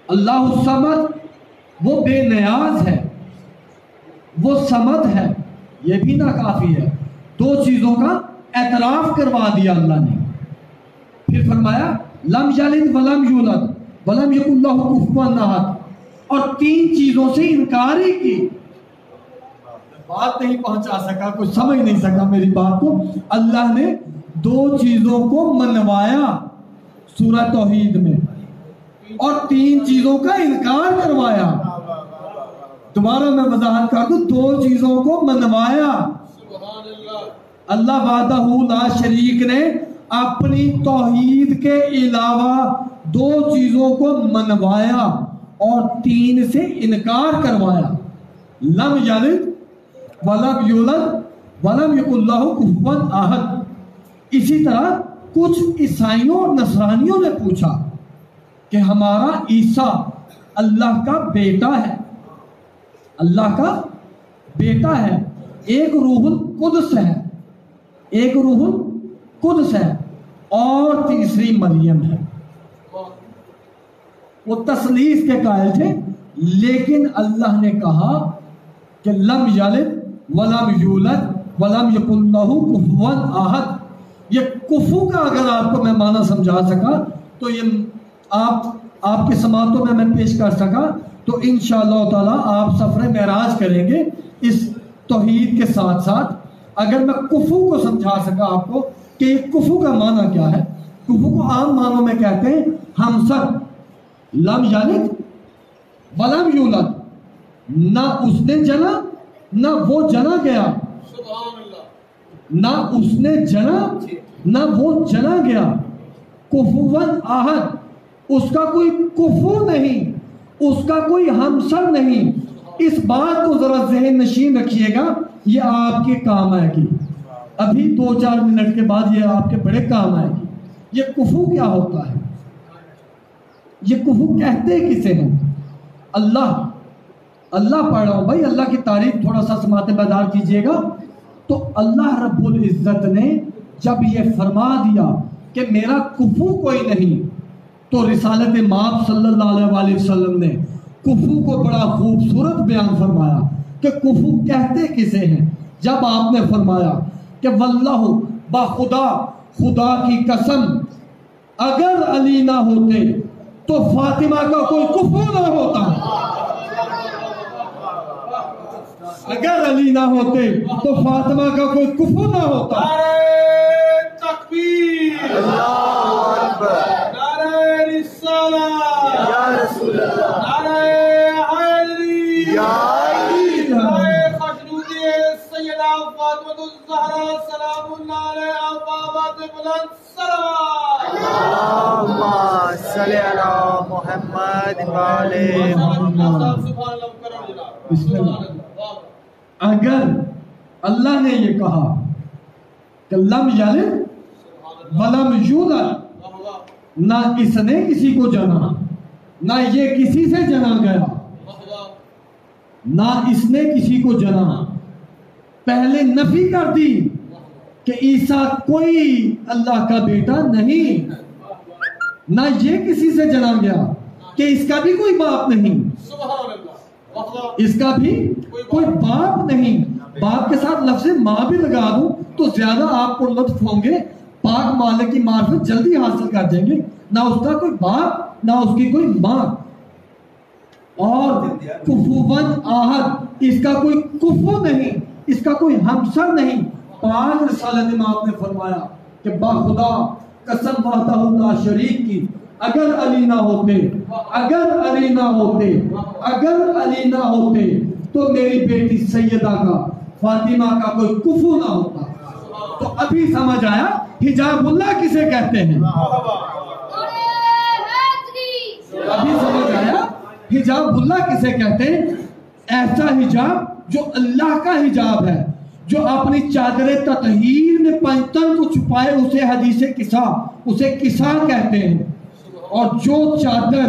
اللہ الصمد، وہ بے نیاز ہے، وہ صمد ہے، یہ بھی ناکافی ہے. 2 چیزوں کا اعتراف کروا دیا اللہ نے. پھر فرمایا لم یلد ولم یولد ولم یکن لہ کفوا احد، اور 3 چیزوں سے انکار ہی کی. بات نہیں پہنچا سکا، کوئی سمجھ نہیں سکا میری بات کو. اللہ نے 2 چیزوں کو منوایا سورہ توحید میں اور 3 چیزوں کا انکار کروایا. دوبارہ میں وضاحت کر دوں، 2 چیزوں کو منوایا. اللہ وحدہ لا شریک نے اپنی توحید کے علاوہ 2 چیزوں کو منوایا اور 3 سے انکار کروایا. لم یلد ولم یولد ولم یکن لہ کفوا احد. اسی طرح کچھ عیسائیوں اور نصرانیوں نے پوچھا کہ ہمارا عیسیٰ اللہ کا بیٹا ہے، اللہ کا بیٹا ہے، ایک روح القدس ہے، ایک روح القدس ہے، اور تیسری مریم ہے. وہ تثلیث کے قائل تھے، لیکن اللہ نے کہا کہ لم یلد ولم یولد ولم یکن لہ کفوا احد. یہ کفو کا اگر آپ کو میں معنی سمجھا سکا تو یہ آپ کے سماعتوں میں پیش کر سکا تو انشاءاللہ تعالی آپ سفر معراج کریں گے اس توحید کے ساتھ ساتھ. اگر میں کفو کو سمجھا سکا آپ کو کہ یہ کفو کا معنی کیا ہے، کفو کو عام معنوں میں کہتے ہیں ہمسر. لم یلد ولم یولد، نہ اس نے جنا نہ وہ جنا گیا، نہ اس نے جنا نہ وہ جنا گیا. کفوا احد، اس کا کوئی کفو نہیں، اس کا کوئی ہمسر نہیں. اس بات کو ذرا ذہن نشین رکھیے گا، یہ آپ کے کام آئے گی. ابھی 2-4 منٹ کے بعد یہ آپ کے بڑے کام آئے گی. یہ کفو کیا ہوتا ہے؟ یہ کفو کہتے کسے ہیں؟ اللہ پڑھ رہا ہوں بھائی، اللہ کی تعریف تھوڑا سا سماعت بیدار کیجئے گا. تو اللہ رب العزت نے جب یہ فرما دیا کہ میرا کفو کوئی نہیں، تو رسالت مآب صلی اللہ علیہ وسلم نے کفو کو بڑا خوبصورت بیان فرمایا کہ کفو کہتے کسے ہیں. جب آپ نے فرمایا کہ واللہ بخدا، خدا کی قسم، اگر علی نہ ہوتے تو فاطمہ کا کوئی کفو نہ ہوتا، اگر علی نہ ہوتے تو فاطمہ کا کوئی کفو نہ ہوتا. نعرہ تکبیر، اللہ اکبر، نعرہ رسالت یا رسول اللہ، نعرہ حیدری یا علی، نعرہ خشنودی سیدہ فاطمہ الزہرا سلام اللہ علیہا بابت بلند صلوات. اللہم صلی علی محمد وعلی محمد. بسم اللہ. اگر اللہ نے یہ کہا کہ لم یلد ولم یولد، نہ اس نے کسی کو جنا نہ یہ کسی سے جنا گیا، نہ اس نے کسی کو جنا، پہلے نفی کر دی کہ عیسیٰ کوئی اللہ کا بیٹا نہیں، نہ یہ کسی سے جنا گیا کہ اس کا بھی کوئی باپ نہیں، اس کا بھی کوئی باپ نہیں. باپ کے ساتھ لفظ ماں بھی لگا دوں تو زیادہ آپ کو لطف ہوں گے. پاک مالک کی معرفت جلدی حاصل کر دیں گے. نہ اس کا کوئی باپ نہ اس کی کوئی ماں. اور کفوا احد، اس کا کوئی کفو نہیں، اس کا کوئی ہمسر نہیں. پاک رسالت امام نے فرمایا کہ باخدا قسم وحدہ لا شریک کی، اگر علی نہ ہوتے، اگر علی نہ ہوتے، اگر علی نہ ہوتے تو میری بیٹی سیدہ کا، فاطمہ کا کوئی کفو نہ ہوتا. تو ابھی سمجھ آیا حجاب اللہ کسے کہتے ہیں؟ ابھی سمجھ آیا حجاب اللہ کسے کہتے ہیں؟ ایسا حجاب جو اللہ کا حجاب ہے، جو اپنی چادر تطہیر میں پنجتن کو چھپائے، اسے حدیث کسا، اسے کسا کہتے ہیں. اور جو چادر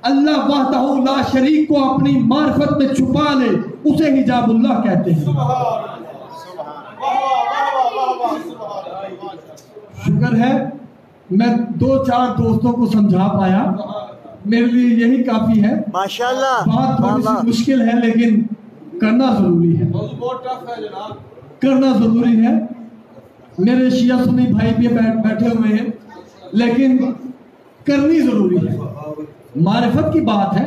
اللہ وحدہ لا شریک کو اپنی معرفت میں چھپا لے اسے حجاب اللہ کہتے ہیں. شکر ہے میں 2-4 دوستوں کو سمجھا پایا، میرے لیے یہی کافی ہے. ماشاءاللہ بات تھوڑی سی مشکل ہے لیکن کرنا ضروری ہے، بہت ٹف ہے جناب، کرنا ضروری ہے. میرے شیعہ سنی بھائی بھی بیٹھے ہوئے ہیں لیکن کرنی ضروری ہے. معرفت کی بات ہے.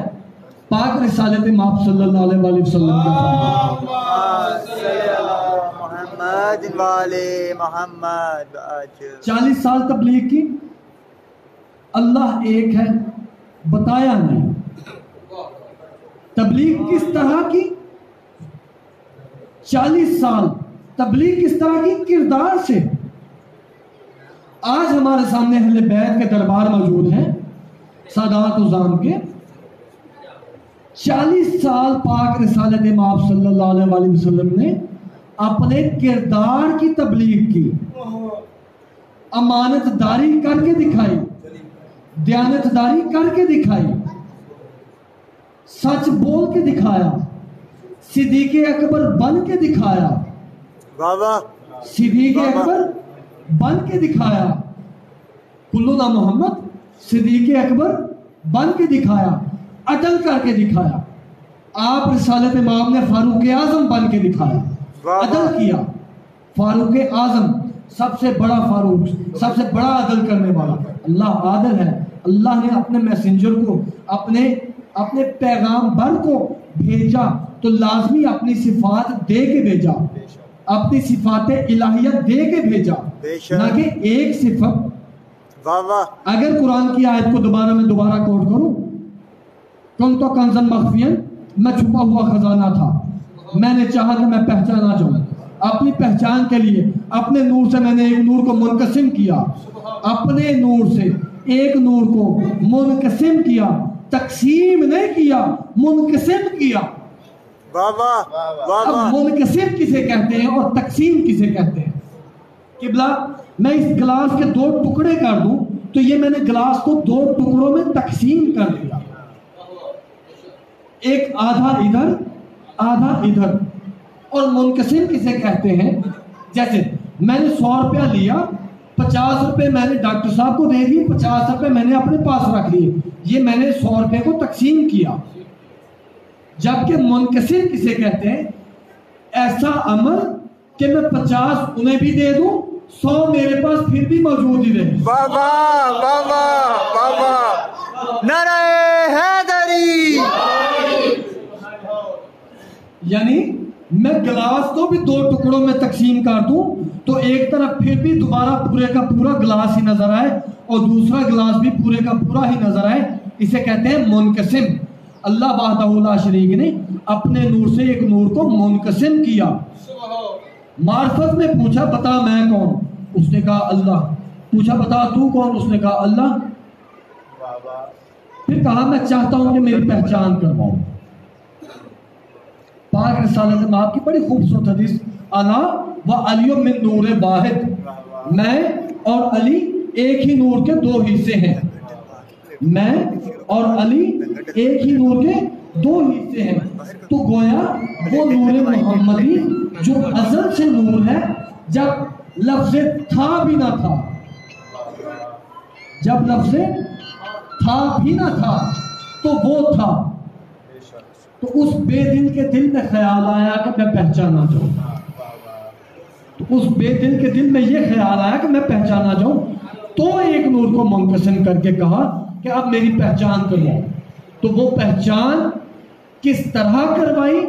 پاک رسالت مآب صلی اللہ علیہ وسلم محمد وعلی محمد. 40 سال تبلیغ کی، اللہ ایک ہے بتایا نہیں. تبلیغ کس طرح کی؟ 40 سال تبلیغ کس طرح کی؟ کردار سے. آج ہمارے سامنے اہل بیت کے دربار موجود ہیں، سادات عظام کے. 40 سال پاک رسالت مآب صلی اللہ علیہ وآلہ وسلم نے اپنے کردار کی تبلیغ کی، امانت داری کر کے دکھائی، دیانت داری کر کے دکھائی، سچ بول کے دکھایا، صدیق اکبر بن کے دکھایا، صدیق اکبر بن کے دکھایا، کلنا محمد، صدیق اکبر بن کے دکھایا، عدل کر کے دکھایا۔ آپ رسالت مآب نے فاروق اعظم بن کے دکھایا، عدل کیا۔ فاروق اعظم سب سے بڑا فاروق، سب سے بڑا عدل کرنے والا۔ اللہ عادل ہے، اللہ نے اپنے میسنجر کو، اپنے پیغام بر کو بھیجا تو لازمی اپنی صفات دے کے بھیجا، اپنی صفات الہیت دے کے بھیجا، نہ کہ ایک صفت۔ اگر قرآن کی آیت کو میں دوبارہ کوٹ کروں، کن تو کنزن مخفین، میں چھپا ہوا خزانہ تھا، میں نے چاہا کہ میں پہچانا جاؤں، اپنی پہچان کے لیے اپنے نور سے میں نے ایک نور کو منقسم کیا، اپنے نور سے ایک نور کو منقسم کیا، تقسیم نہیں کیا، منقسم کیا۔ اب منقسم کسے کہتے ہیں اور تقسیم کسے کہتے ہیں؟ قبلہ میں اس گلاس کے 2 ٹکڑے کر دوں تو یہ میں نے گلاس کو 2 ٹکڑوں میں تقسیم کر دیا، ایک آدھا ادھر آدھا ادھر۔ اور منقسم کسے کہتے ہیں؟ جیسے میں نے 100 روپیہ لیا، 50 روپے میں نے ڈاکٹر صاحب کو دے دیے، 50 روپے میں نے اپنے پاس رکھ لیے، یہ میں نے 100 روپے کو تقسیم کیا۔ جبکہ منقسم کسے کہتے ہیں؟ ایسا عمل کہ میں 50 انہیں بھی دے دوں، 100 میرے پاس پھر بھی موجود ہی رہے۔ نعرہ حیدری! یعنی میں گلاس کو بھی 2 ٹکڑوں میں تقسیم کر دوں تو ایک طرف پھر بھی دوبارہ پورے کا پورا گلاس ہی نظر آئے اور دوسرا گلاس بھی پورے کا پورا ہی نظر آئے، اسے کہتے ہیں منقسم۔ اللہ وحدہ لا شریک نے اپنے نور سے ایک نور کو منقسم کیا۔ معرفت میں پوچھا بتا میں کون، اس نے کہا اللہ۔ پوچھا بتا تو کون، اس نے کہا اللہ۔ پھر کہا میں چاہتا ہوں کہ میری پہچان کرواؤ۔ پاک رسالت مآب کی بڑی خوبصورت حدیث، انا و علی من نور واحد، میں اور علی ایک ہی نور کے 2 حصے ہیں، میں اور علی ایک ہی نور کے 2 حصے ہیں۔ تو گویا وہ نور محمدی جو ازل سے نور ہے، جب لفظ تھا بھی نہ تھا، جب لفظ تھا بھی نہ تھا تو وہ تھا۔ تو اس بے دل کے دل میں خیال آیا کہ میں پہچانا چاہوں، تو اس بے دل کے دل میں یہ خیال آیا کہ میں پہچانا چاہوں، تو ایک نور کو منقسم کر کے کہا کہ اب میری پہچان کرواؤ۔ تو وہ پہچان کس طرح کروائی؟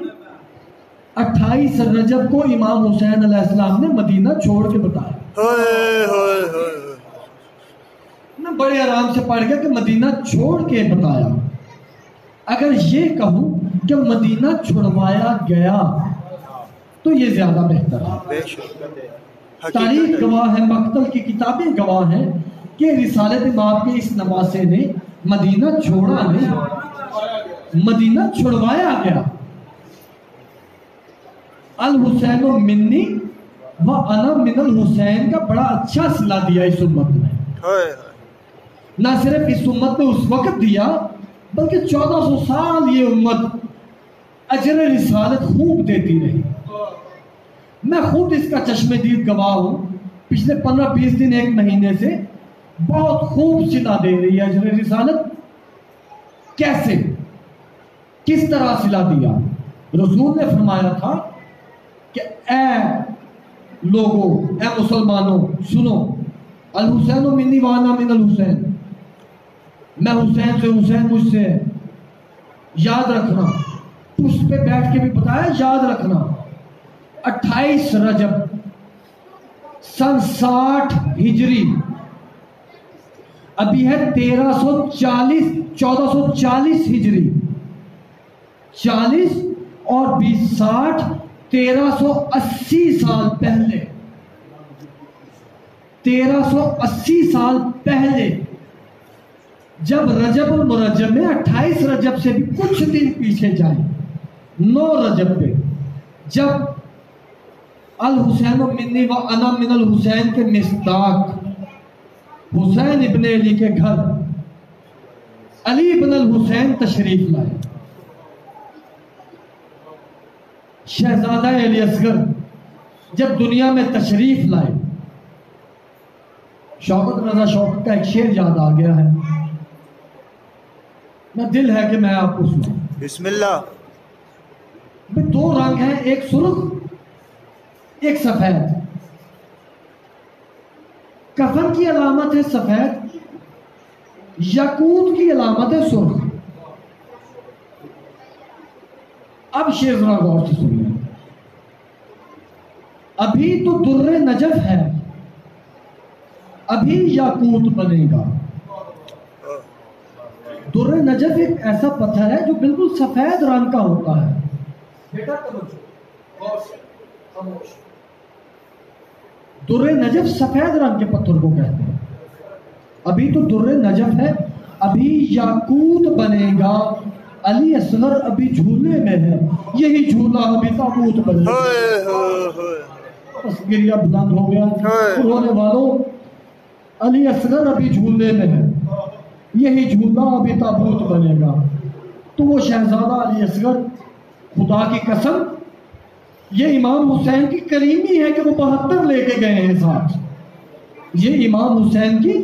28 رجب کو امام حسین علیہ السلام نے مدینہ چھوڑ کے بتایا۔ میں بڑے آرام سے پڑھ گیا کہ مدینہ چھوڑ کے بتایا۔ اگر یہ کہوں کہ مدینہ چھڑوایا گیا تو یہ زیادہ بہتر ہے۔ تاریخ گواہ ہے، مقتل کی کتابیں گواہ ہیں کہ رسالت مآب کے اس نواسے نے مدینہ چھوڑا نہیں، مدینہ چھڑوایا گیا۔ الحسین منی و انا من الحسین کا بڑا اچھا صلہ دیا اس امت میں۔ نہ صرف اس امت نے اس وقت دیا بلکہ 1400 سال یہ امت اجر رسالت خوب دیتی رہی۔ میں خود اس کا چشم دید گواہ ہوں، پچھلے 15-20 دن 1 مہینے سے بہت خوب صلہ دے رہی ہے اجر رسالت۔ کیسے، کس طرح صلہ دیا؟ رسول نے فرمایا تھا کہ اے لوگوں، اے مسلمانوں سنو، الحسین منی وانا من الحسین، میں حسین سے، حسین مجھ سے، یاد رکھنا۔ اس پہ بیٹھ کے بھی بتایا یاد رکھنا۔ 28 رجب سن 60 ہجری، ابھی ہے 1440 ہجری، 40 اور 20 60 1380 سال پہلے، 1380 سال پہلے جب رجب المرجب میں 28 رجب سے بھی کچھ دن پیچھے جائیں، 9 رجب پہ جب الحسین منی و انا من الحسین کے مصداق حسین ابن علی کے گھر علی ابن الحسین تشریف لائے، شہزادہ علی اصغر جب دنیا میں تشریف لائے، شوکت رضا شوکت کا ایک شعر یاد آ گیا ہے، میں دل ہے کہ میں آپ کو سناؤں۔ بسم اللہ۔ 2 رنگ ہیں، ایک سرخ ایک سفید۔ کفن کی علامت ہے سفید، یاقوت کی علامت ہے سرخ۔ اب شعر ذرا غور سے سنیے۔ ابھی تو در نجف ہے، ابھی یاقوت بنے گا۔ در نجف ایک ایسا پتھر ہے جو بالکل سفید رنگ کا ہوتا ہے۔ بیٹا در نجف سفید رنگ کے پتھر کو کہتے ہیں۔ ابھی تو در نجف ہے، ابھی یاقوت بنے گا۔ علی اصغر ابھی جھولے میں ہے، یہی جھولا ابھی تابوت بنے گا۔ بس گریہ بلند ہو گیا۔ رونے والوں، علی اصغر ابھی جھولے میں ہے، یہی جھولا ابھی تابوت بنے گا۔ تو وہ شہزادہ علی اصغر، خدا کی قسم یہ امام حسین کی کریمی ہے کہ وہ 72 لے کے گئے ہیں ساتھ۔ یہ امام حسین کی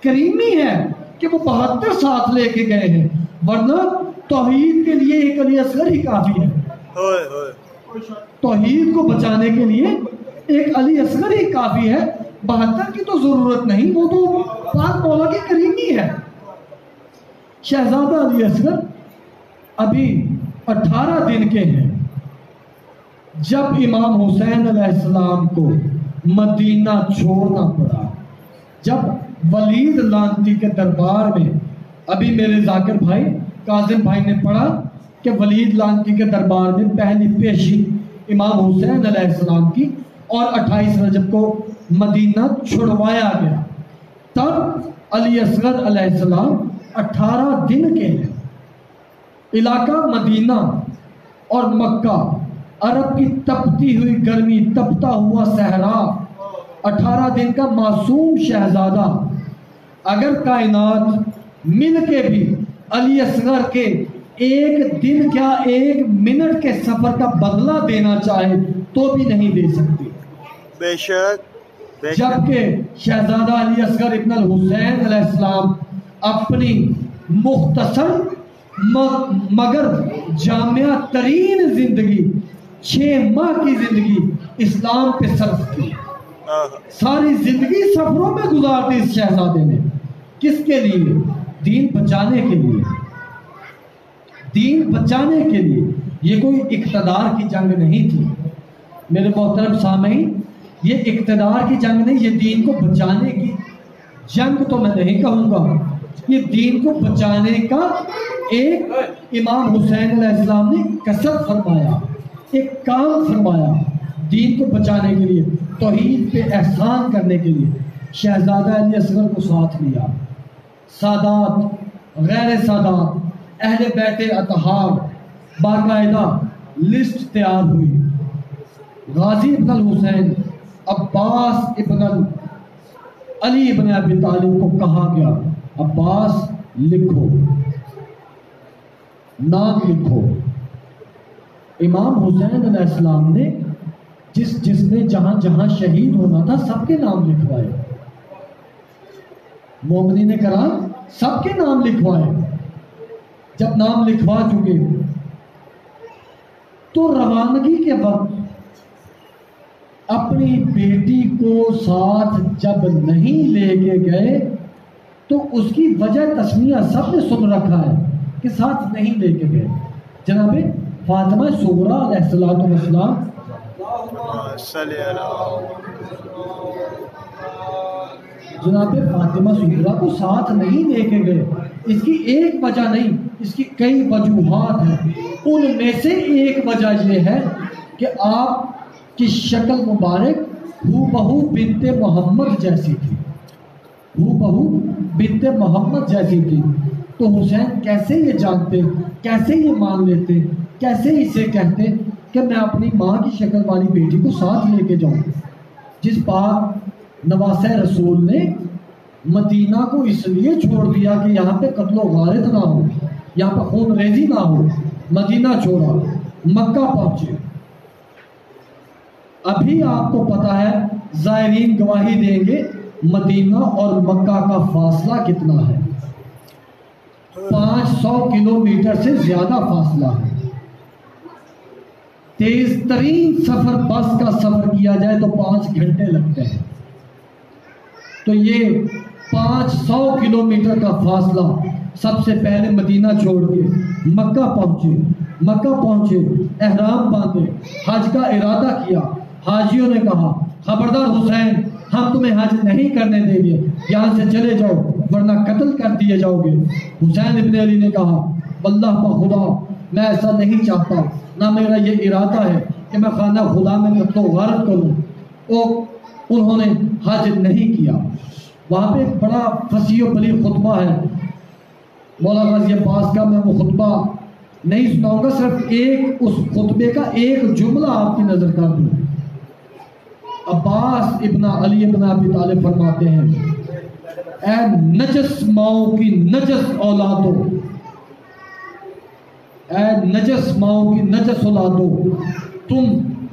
کریمی ہے کہ وہ 72 ساتھ لے کے گئے ہیں، ورنہ توحید کے لیے ایک علی اصغر ہی کافی ہے۔ توحید کو بچانے کے لیے ایک علی اصغر ہی کافی ہے، 72 کی تو ضرورت نہیں، وہ تو پاک مولا کی کریمی ہے۔ شہزادہ علی اصغر ابھی 18 دن کے ہیں جب امام حسین علیہ السلام کو مدینہ چھوڑنا پڑا۔ جب ولید لانتی کے دربار میں، ابھی میرے ذاکر بھائی کاظم بھائی نے پڑھا کہ ولید لانتی کے دربار میں پہلی پیشی امام حسین علیہ السلام کی، اور 28 رجب کو مدینہ چھڑوایا گیا۔ تب علی اصغر علیہ السلام 18 دن کے ہیں۔ علاقہ مدینہ اور مکہ، عرب کی تپتی ہوئی گرمی، تپتا ہوا صحرا، 18 دن کا معصوم شہزادہ، اگر کائنات مل کے بھی علی اصغر کے ایک دن کیا 1 منٹ کے سفر کا بدلہ دینا چاہے تو بھی نہیں دے سکتی۔ بے شک۔ جبکہ شہزادہ علی اصغر ابن الحسین علیہ السلام اپنی مختصر مگر جامعہ ترین زندگی، 6 ماہ کی زندگی اسلام پہ صرف کی۔ ساری زندگی سفروں میں گزار دی اس شہزادے نے۔ کس کے لیے؟ دین بچانے کے لیے۔ دین بچانے کے لیے۔ یہ کوئی اقتدار کی جنگ نہیں تھی میرے محترم سامعین، یہ اقتدار کی جنگ نہیں، یہ دین کو بچانے کی جنگ تو میں نہیں کہوں گا، یہ دین کو بچانے کا ایک امام حسین علیہ السلام نے کسب فرمایا، ایک کام فرمایا دین کو بچانے کے لیے، توحید پہ احسان کرنے کے لیے۔ شہزادہ علی اصغر کو ساتھ لیا، سادات، غیر سادات، اہل بیت اطہار، باقاعدہ لسٹ تیار ہوئی۔ غازی ابن الحسین، عباس ابن علی ابن ابی طالب کو کہا گیا عباس لکھو، نام لکھو۔ امام حسین علیہ السلام نے جس نے جہاں جہاں شہید ہونا تھا سب کے نام لکھوائے، مومنین کرام سب کے نام لکھوائے۔ جب نام لکھوا چکے تو روانگی کے وقت اپنی بیٹی کو ساتھ جب نہیں لے کے گئے تو اس کی وجہ تسمیہ سب نے سن رکھا ہے کہ ساتھ نہیں لے کے گئے۔ جناب فاطمہ صغریٰ علیہ السلام جناب فاطمہ صغریٰ کو ساتھ نہیں لے کے گئے، اس کی ایک وجہ نہیں، اس کی کئی وجوہات ہیں۔ ان میں سے ایک وجہ یہ ہے کہ آپ کی شکل مبارک ہو بہو بنت محمد جیسی تھی، ہو بہو بنت محمد جیسی تھی، تو حسین کیسے یہ جانتے، کیسے یہ مان لیتے، کیسے اسے کہتے کہ میں اپنی ماں کی شکل والی بیٹی کو ساتھ لے کے جاؤں، جس پاک نواسہ رسول نے مدینہ کو اس لیے چھوڑ دیا کہ یہاں پہ قتل و غارت نہ ہو، یہاں پہ خون ریزی نہ ہو، مدینہ چھوڑا، مکہ پہنچے۔ ابھی آپ کو پتا ہے، زائرین گواہی دیں گے، مدینہ اور مکہ کا فاصلہ کتنا ہے، 500 کلومیٹر سے زیادہ فاصلہ ہے۔ تیز ترین سفر بس کا سفر کیا جائے تو 5 گھنٹے لگتے ہیں، تو یہ 500 کلومیٹر کا فاصلہ سب سے پہلے مدینہ چھوڑ کے مکہ پہنچے، احرام باندھے، حج کا ارادہ کیا۔ حاجیوں نے کہا خبردار حسین، ہم تمہیں حج نہیں کرنے دیں گے، یہاں سے چلے جاؤ ورنہ قتل کر دیے جاؤ گے۔ حسین ابن علی نے کہا واللہ کا خدا، میں ایسا نہیں چاہتا، نہ میرا یہ ارادہ ہے کہ میں خانہ خدا میں قتل و غارت کروں۔ انہوں نے حج نہیں کیا۔ وہاں پہ ایک بڑا فصیح و بلیغ خطبہ ہے مولانا غازی عباس کا، میں وہ خطبہ نہیں سناؤں گا، صرف اس خطبے کا ایک جملہ آپ کی نظر کر دوں۔ عباس ابن علی ابن ابی طالب فرماتے ہیں، اے نجس ماؤں کی نجس اولادو، اے نجس ماؤں کی نجس اولادو، تم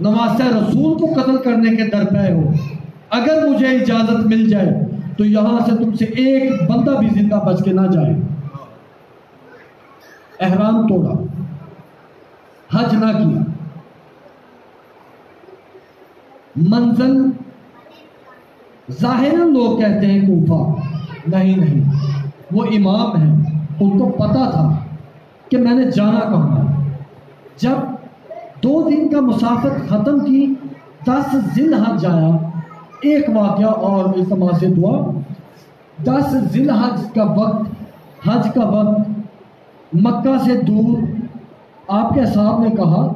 نواسہ رسول کو قتل کرنے کے درپے ہو۔ اگر مجھے اجازت مل جائے تو یہاں سے تم سے ایک بندہ بھی زندہ بچ کے نہ جائے۔ احرام توڑا، حج نہ کیا۔ منزل ظاہراً لوگ کہتے ہیں کوفہ، نہیں، وہ امام ہیں، ان کو پتا تھا کہ میں نے جانا کہاں ہے۔ جب 2 دن کا مسافت ختم کی، 10 ذی الحج آیا، ایک واقعہ اور التماس دعا، 10 ذی الحج کا وقت، حج کا وقت، مکہ سے دور، آپ کے صاحب نے کہا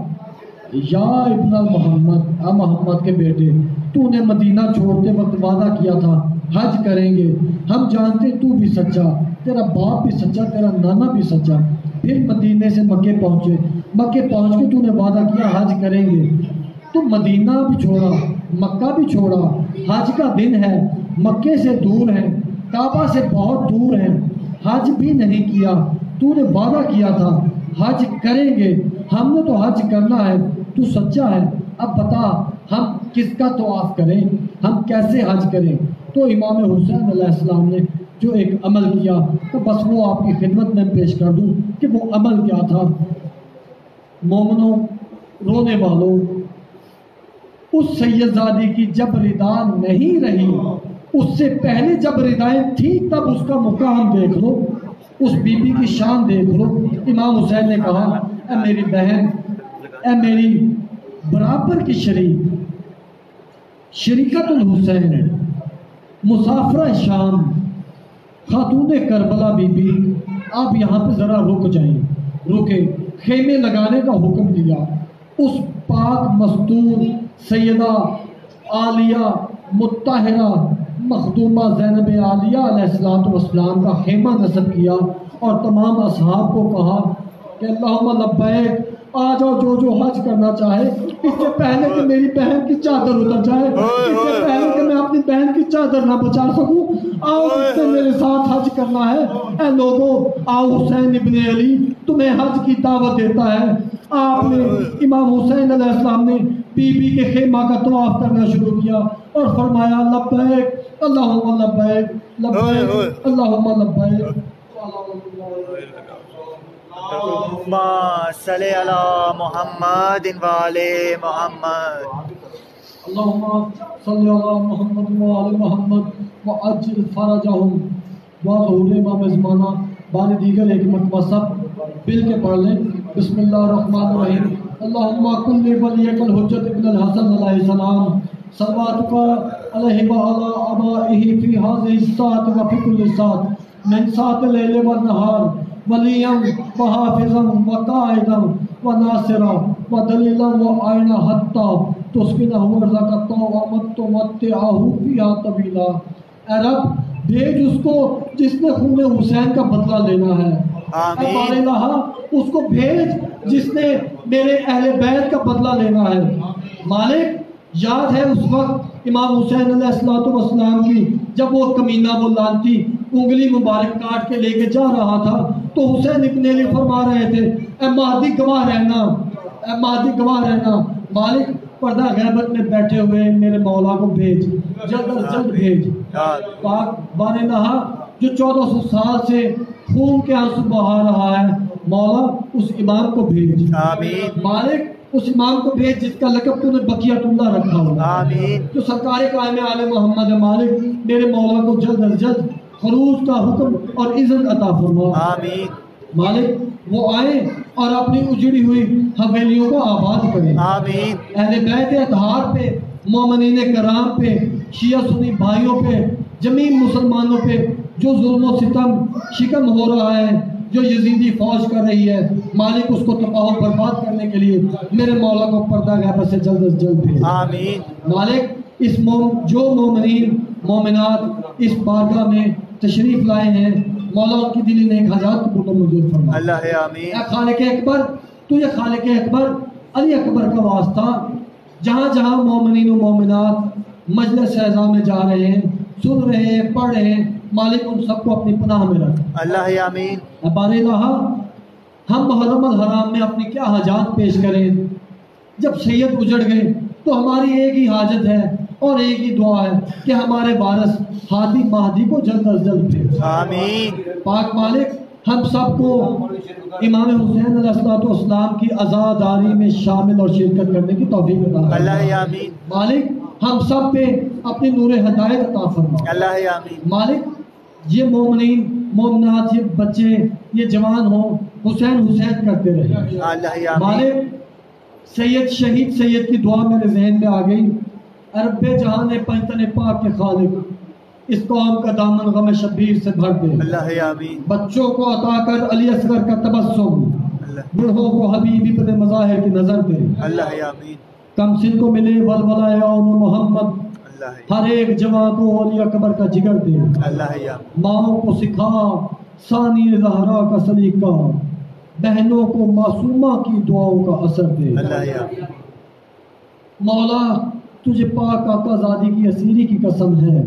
یا ابن محمد، محمد کے بیٹے، تو نے مدینہ چھوڑتے وقت وعدہ کیا تھا حج کریں گے، ہم جانتے تو بھی سچا، تیرا باپ بھی سچا، تیرا نانا بھی سچا۔ پھر مدینے سے مکے پہنچے، مکے پہنچ کے تو نے وعدہ کیا حج کریں گے، تو مدینہ بھی چھوڑا، مکہ بھی چھوڑا، حج کا دن ہے، مکے سے دور ہے، کعبہ سے بہت دور ہے، حج بھی نہیں کیا، تو نے وعدہ کیا تھا حج کریں گے، ہم نے تو حج کرنا ہے، تو سچا ہے، اب بتا ہم کس کا طواف کریں، ہم کیسے حج کریں؟ تو امام حسین علیہ السلام نے جو ایک عمل کیا، تو بس وہ آپ کی خدمت میں پیش کر دوں کہ وہ عمل کیا تھا۔ مومنوں، رونے والوں، اس سید زادی کی جب ردا نہیں رہی، اس سے پہلے جب ردائیں تھیں تب اس کا مقام دیکھ لو، اس بی بی کی شان دیکھ لو۔ امام حسین نے کہا اے میری بہن، اے میری برابر کی شریکت الحسین، مسافرہ شام، خاتون کربلا بی بی، آپ یہاں پہ ذرا رک جائیں۔ رکے، خیمے لگانے کا حکم دیا۔ اس پاک مستور سیدہ عالیہ مطہرہ مخدومہ زینب عالیہ علیہ السلام کا خیمہ نصب کیا اور تمام اصحاب کو کہا کہ اللہم لبیک، آ جاؤ جو حج کرنا چاہے، اس سے پہلے کہ میری بہن کی چادر اتر جائے، اس سے پہلے کہ میں اپنی بہن کی چادر نہ بچا سکوں، آؤ اس سے میرے ساتھ حج کرنا ہے۔ اے لوگوں، آؤ، حسین ابن علی تمہیں حج کی دعوت دیتا ہے۔ آپ نے، امام حسین علیہ السلام نے بی بی کے خیمہ کا طواف کرنا شروع کیا اور فرمایا لبیک اللہم لبیک، لبیک اللہم لبیک۔ اللہم صلی علی محمد وعلی محمد، اللہم صلی علی محمد وعلی محمد وعجل فرجہم۔ دعا ظہور امام زمانہ بانی دیگر ایک مرتبہ سب مل کے پڑھ لیں۔ بسم اللہ الرحمن الرحیم۔ اللہم کل ولیک الحجت ابن الحسن علیہ السلام صلواتک علیہ وعلی آبائہ فی هذه الساعة وفی کل ساعة من ساعة اللیل والنہار، ولیا وحافظا وقائدا وناصرا ودلیلا وعینا حتی تسکنہ ورزقتا ومتمتعہ فیہا طویلا۔ اے رب، بھیج اس کو جس نے خون حسین کا بدلہ لینا ہے۔ اے بار الہ اس کو بھیج جس نے میرے اہل بیت کا بدلہ لینا ہے۔ مالک یاد ہے اس وقت امام حسین علیہ السلام کی جب وہ کمینہ وہ لانتی انگلی مبارک کاٹ کے لے کے جا رہا تھا تو حسین ابن علی فرما رہے تھے اے مہدی گواہ رہنا، اے مہدی گواہ رہنا۔ مالک پردہ غیبت میں بیٹھے ہوئے میرے مولا کو بھیج، جلد از جلد بھیج۔ پاک بار الہ جو 1400 سال سے خون کے آنسو بہا رہا ہے، مولا اس امام کو بھیج۔ مالک اس امام کو بھیج جس کا لقب تو نے بقیت اللہ رکھا ہوا، جو سرکار قائم آل محمد۔ مالک میرے مولا کو جلد از جلد خروج کا حکم اور اذن عطا فرما۔ مالک وہ آئیں اور اپنی اجڑی ہوئی حویلیوں کو آباد کریں۔ اہل بیت اطہار پہ، مومنین کرام پہ، شیعہ سنی بھائیوں پہ، جمیع مسلمانوں پہ جو ظلم و ستم شکم ہو رہا ہے، جو یزیدی فوج کر رہی ہے، مالک اس کو تباہ و برباد کرنے کے لیے میرے مولا کو پردہ غیبت سے جلد از جلد بھیج۔ مالک اس جو مومنین مومنات اس بارگاہ میں تشریف لائے ہیں، مولا ان کی دلی نیک حاجات کو منظور فرما۔ اے خالق اکبر، تو یہ خالق اکبر علی اکبر کا واسطہ جہاں جہاں مومنین و مومنات مجلس اعزاء میں جا رہے ہیں، سن رہے ہیں، پڑھ رہے ہیں، مالک ان سب کو اپنی پناہ میں رکھ۔ بار الہ ہم محرم الحرام میں اپنی کیا حاجات پیش کریں؟ جب سید اجڑ گئے تو ہماری ایک ہی حاجت ہے اور ایک ہی دعا ہے کہ ہمارے وارث ہادی مہدی کو جلد از جلد بھیج۔ پاک مالک ہم سب کو امام حسین علیہ السلام کی عزاداری میں شامل اور شرکت کرنے کی توفیق عطا فرما۔ مالک ہم سب پہ اپنی نور ہدایت عطا فرما۔ مالک یہ مومنین مومنات، یہ بچے، یہ جوان ہوں، حسین حسین کرتے رہے۔ مالک سید شہید سید کی دعا میرے ذہن میں آ گئی، رب جہاں نے پنجتن پاک کے خالق اس قوم کا دامن غم شبیر سے بھر دے۔ بچوں کو عطا کر علی اصغر کا تبسم، بوڑھوں کو حبیب ابن مظاہر کی نظر دے۔ کم سن کو ملے ولولہ یوم محمد، ہر ایک جوان کو علی اکبر کا جگر دے۔ ماؤں کو سکھا ثانی زہرا کا سلیقہ، بہنوں کو معصومہ کی دعاؤں کا اثر دے۔ مولا تجھے پاک آقا زادی کی اسیری کی قسم ہے،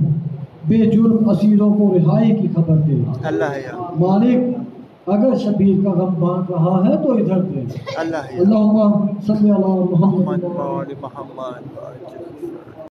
بے جرم اسیروں کو رہائی کی خبر دے۔ مالک اگر شبیر کا غم بانٹ رہا ہے تو ادھر دے۔ اللہم صلی علی محمد